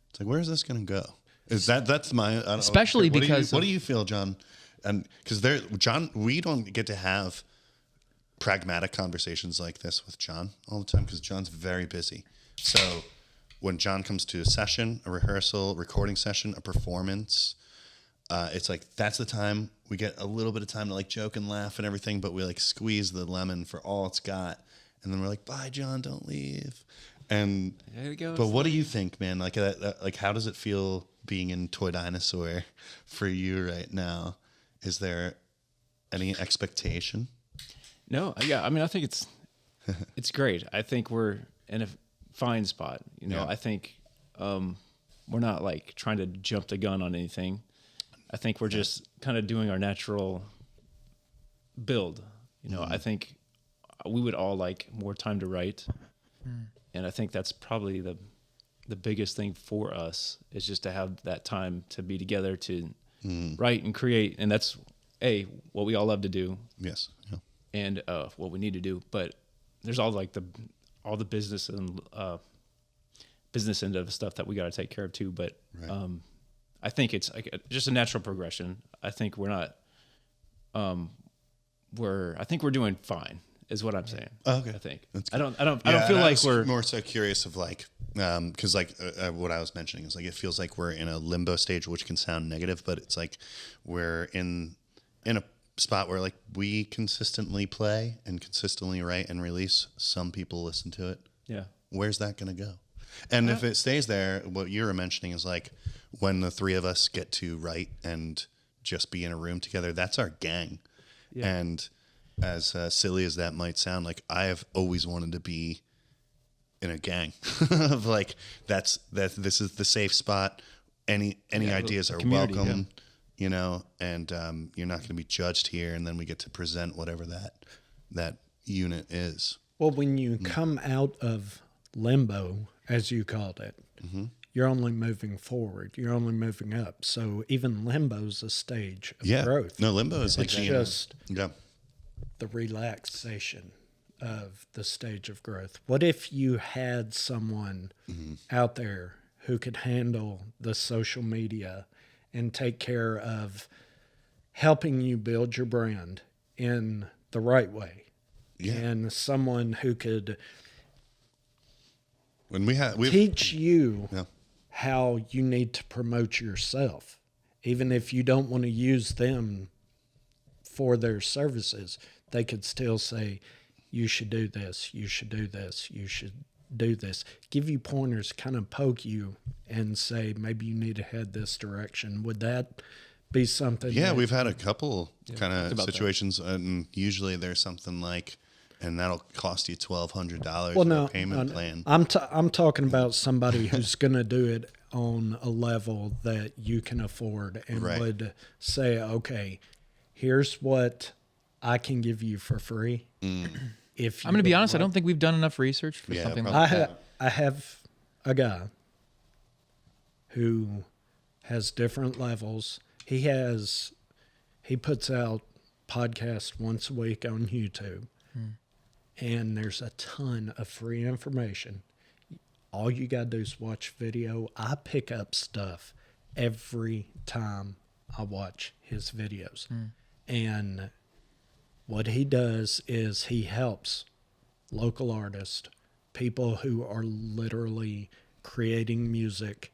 it's like, where is this going to go? That's my I don't Especially know, because what do you feel, John? And because John, we don't get to have pragmatic conversations like this with John all the time because John's very busy. So when John comes to a session, a rehearsal, recording session, a performance, it's like that's the time we get a little bit of time to like joke and laugh and everything, but we like squeeze the lemon for all it's got, and then we're like, bye, John, don't leave. And There we go. but what do you think, man? Like, like, how does it feel being in Toy Dinosaur for you right now? Is there any expectation? No, yeah. I mean, I think it's great. I think we're in a fine spot. You know, Yeah. I think we're not like trying to jump the gun on anything. I think we're just kind of doing our natural build. You know, I think we would all like more time to write. And I think that's probably the biggest thing for us is just to have that time to be together to write and create. And that's what we all love to do. Yes. Yeah. And what we need to do. But there's all like all the business and business end of stuff that we got to take care of too. But I think it's like just a natural progression. I think we're not. I think we're doing fine. Is what I'm saying. Oh, okay. I think. That's I good. don't feel and I like was we're more so curious of like, because like what I was mentioning is like it feels like we're in a limbo stage, which can sound negative, but it's like we're in a spot where like we consistently play and consistently write and release. Some people listen to it. Yeah. Where's that going to go? And if it stays there, what you were mentioning is like when the three of us get to write and just be in a room together, that's our gang. Yeah. And as silly as that might sound, like I have always wanted to be in a gang of like this is the safe spot. Any ideas are community, welcome, you know, and you're not going to be judged here. And then we get to present whatever that unit is. Well, when you come out of limbo, as you called it, you're only moving forward. You're only moving up. So even limbo's a stage of growth. No, limbo is like It's being just yeah. the relaxation of the stage of growth. What if you had someone out there who could handle the social media and take care of helping you build your brand in the right way? Yeah. And someone who could When we teach you Yeah. how you need to promote yourself. Even if you don't want to use them for their services, they could still say, you should do this, you should do this, you should do this. Give you pointers, kind of poke you and say, maybe you need to head this direction. Would that be something? Yeah, that, we've had a couple kind of about situations, and usually there's something like, and that'll cost you $1,200 well, for no, a payment plan. I'm talking about somebody who's going to do it on a level that you can afford and Right. would say, okay, here's what I can give you for free. If I'm going to be would honest. I like- don't think we've done enough research for Yeah, something probably. like that. I have a guy who has different levels. He puts out podcasts once a week on YouTube, and there's a ton of free information. All you got to do is watch video. I pick up stuff every time I watch his videos. And what he does is he helps local artists, people who are literally creating music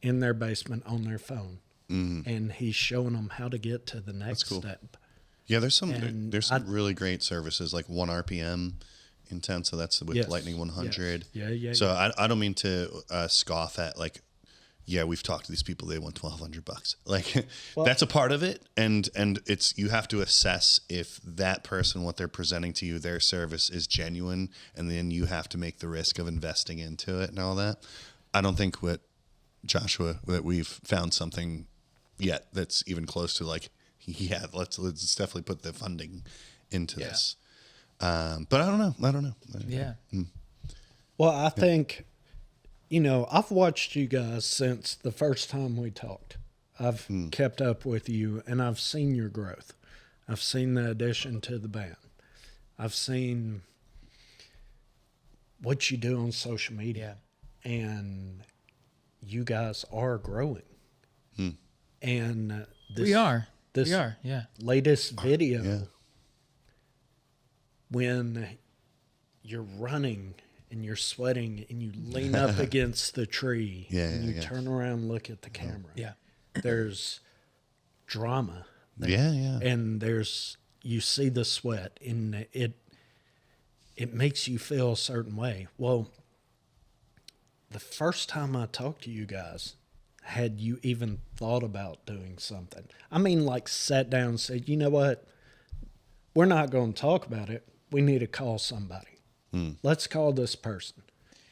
in their basement on their phone. And he's showing them how to get to the next cool. step. Yeah, there's some And really great services like 1 RPM in 10, so that's with Yes, Lightning 100. yes. Yeah. So I don't mean to scoff at like, yeah, we've talked to these people, they want $1,200. Like that's a part of it, and it's, you have to assess if that person, what they're presenting to you, their service is genuine, and then you have to make the risk of investing into it and all that. I don't think with Joshua that we've found something yet that's even close to like, yeah, let's definitely put the funding into this. But I don't know. Yeah. Well, I think, I've watched you guys since the first time we talked. I've kept up with you, and I've seen your growth. I've seen the addition to the band. I've seen what you do on social media. And you guys are growing. And We are. This We are. Yeah. latest video, Yeah. when you're running and you're sweating and you lean up against the tree and you turn around and look at the camera. Yeah. There's drama. there. Yeah. And you see the sweat, and it makes you feel a certain way. Well, the first time I talked to you guys, had you even thought about doing something? I mean, like sat down and said, you know what? We're not going to talk about it. We need to call somebody. Let's call this person.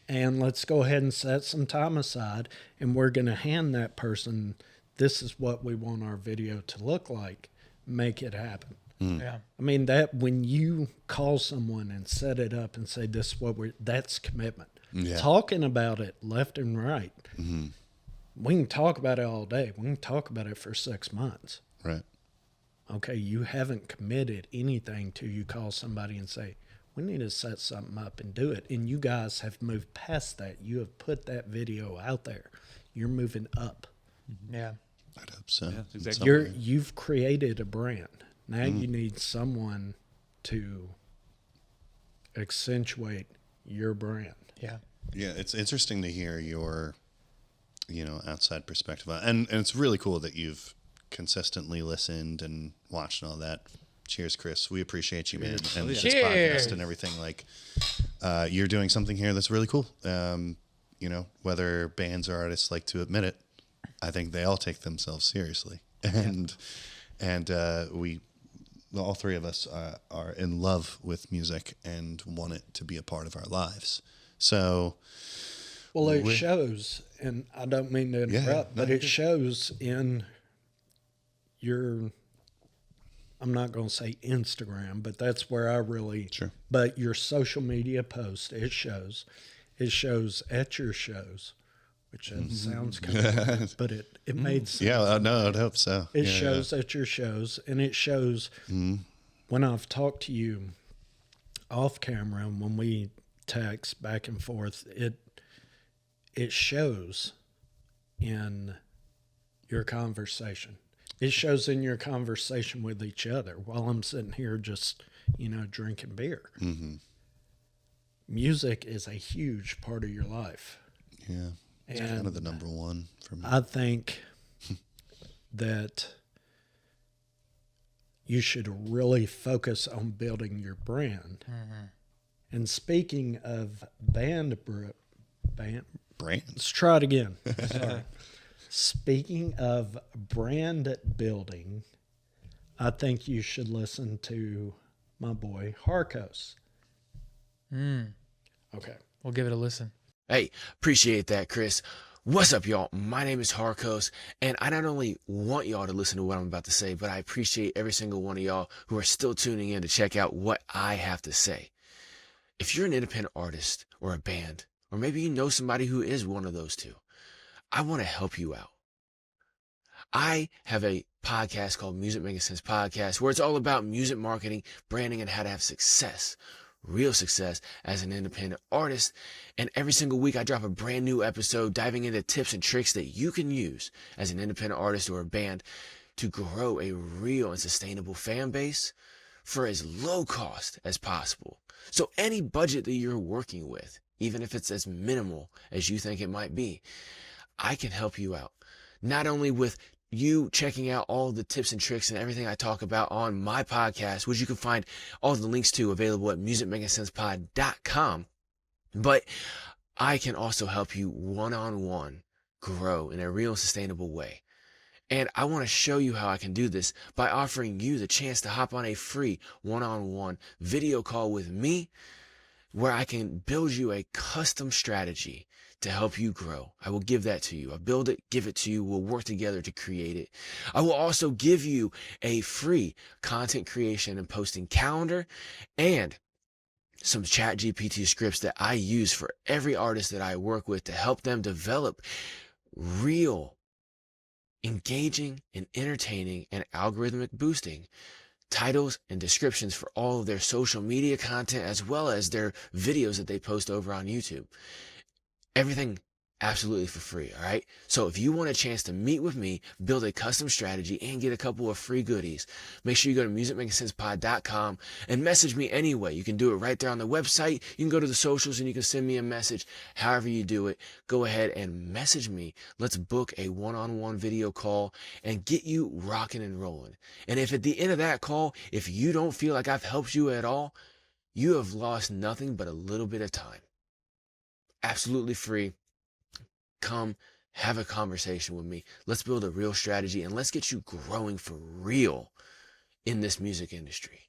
And let's go ahead and set some time aside, and we're going to hand that person, this is what we want our video to look like. Make it happen. Yeah. I mean, that when you call someone and set it up and say, this is what that's commitment. Yeah. Talking about it left and right. We can talk about it all day. We can talk about it for 6 months. Right. Okay, you haven't committed anything till you call somebody and say, we need to set something up and do it. And you guys have moved past that. You have put that video out there. You're moving up. Yeah. I'd hope so. Yeah, that's exactly. You've created a brand. Now you need someone to accentuate your brand. Yeah. Yeah, it's interesting to hear your, outside perspective. And it's really cool that you've consistently listened and watched and all that. Cheers, Chris. We appreciate you, man. And this Cheers. podcast and everything. Like, you're doing something here that's really cool. Whether bands or artists like to admit it, I think they all take themselves seriously. And we, all three of us, are in love with music and want it to be a part of our lives. So, Well, it shows, and I don't mean to interrupt, but it shows in your, I'm not going to say Instagram, but that's where I really, but your social media post, it shows at your shows, which sounds kind of weird, but it made sense. yeah, no, I'd hope so. It shows at your shows, and it shows when I've talked to you off camera, when we text back and forth, it shows in your conversation. It shows in your conversation with each other while I'm sitting here just, drinking beer. Music is a huge part of your life. Yeah. It's kind of the number one for me. I think that you should really focus on building your brand. Mm-hmm. And speaking of band, Brand. let's try it again. Sorry. Speaking of brand building, I think you should listen to my boy Harkos. Okay. We'll give it a listen. Hey, appreciate that, Chris. What's up, y'all? My name is Harkos, and I not only want y'all to listen to what I'm about to say, but I appreciate every single one of y'all who are still tuning in to check out what I have to say. If you're an independent artist or a band, or maybe you know somebody who is one of those two, I want to help you out. I have a podcast called Music Making Sense Podcast, where it's all about music marketing, branding, and how to have success. Real success as an independent artist. And every single week I drop a brand new episode diving into tips and tricks that you can use as an independent artist or a band to grow a real and sustainable fan base for as low cost as possible. So any budget that you're working with, even if it's as minimal as you think it might be, I can help you out. Not only with you checking out all the tips and tricks and everything I talk about on my podcast, which you can find all the links to available at musicmakingsensepod.com. But I can also help you one-on-one grow in a real and sustainable way. And I want to show you how I can do this by offering you the chance to hop on a free one-on-one video call with me, where I can build you a custom strategy to help you grow. I will give that to you. I'll build it, give it to you. We'll work together to create it. I will also give you a free content creation and posting calendar and some ChatGPT scripts that I use for every artist that I work with to help them develop real, engaging, and entertaining and algorithmic boosting titles and descriptions for all of their social media content, as well as their videos that they post over on YouTube. Everything absolutely for free, all right? So if you want a chance to meet with me, build a custom strategy, and get a couple of free goodies, make sure you go to musicmakingsensepod.com and message me anyway. You can do it right there on the website. You can go to the socials and you can send me a message. However you do it, go ahead and message me. Let's book a one-on-one video call and get you rocking and rolling. And if at the end of that call, if you don't feel like I've helped you at all, you have lost nothing but a little bit of time. Absolutely free. Come have a conversation with me. Let's build a real strategy and let's get you growing for real in this music industry.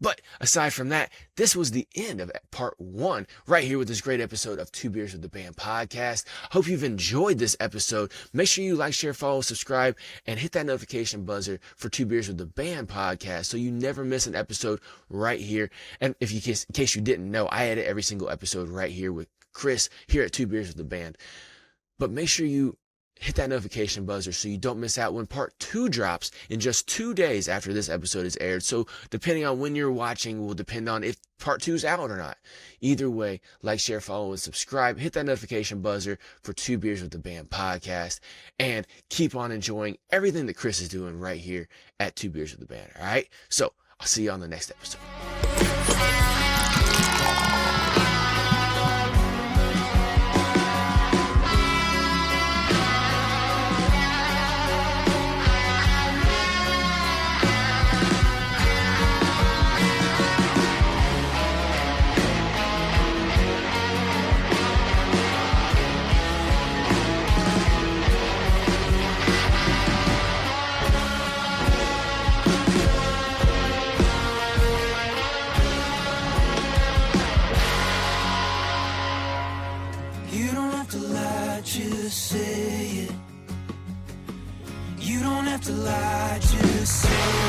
But aside from that, this was the end of part 1 right here with this great episode of Two Beers with the Band podcast. Hope you've enjoyed this episode. Make sure you like, share, follow, subscribe, and hit that notification buzzer for Two Beers with the Band podcast so you never miss an episode right here. And in case you didn't know, I edit every single episode right here with Chris here at Two Beers with the Band. But make sure you hit that notification buzzer so you don't miss out when part 2 drops in just 2 days after this episode is aired. So depending on when you're watching will depend on if part 2 is out or not. Either way, like, share, follow, and subscribe. Hit that notification buzzer for Two Beers with the Band podcast. And keep on enjoying everything that Chris is doing right here at Two Beers with the Band. All right? So I'll see you on the next episode. You don't have to lie, just say it. You don't have to lie, just say it.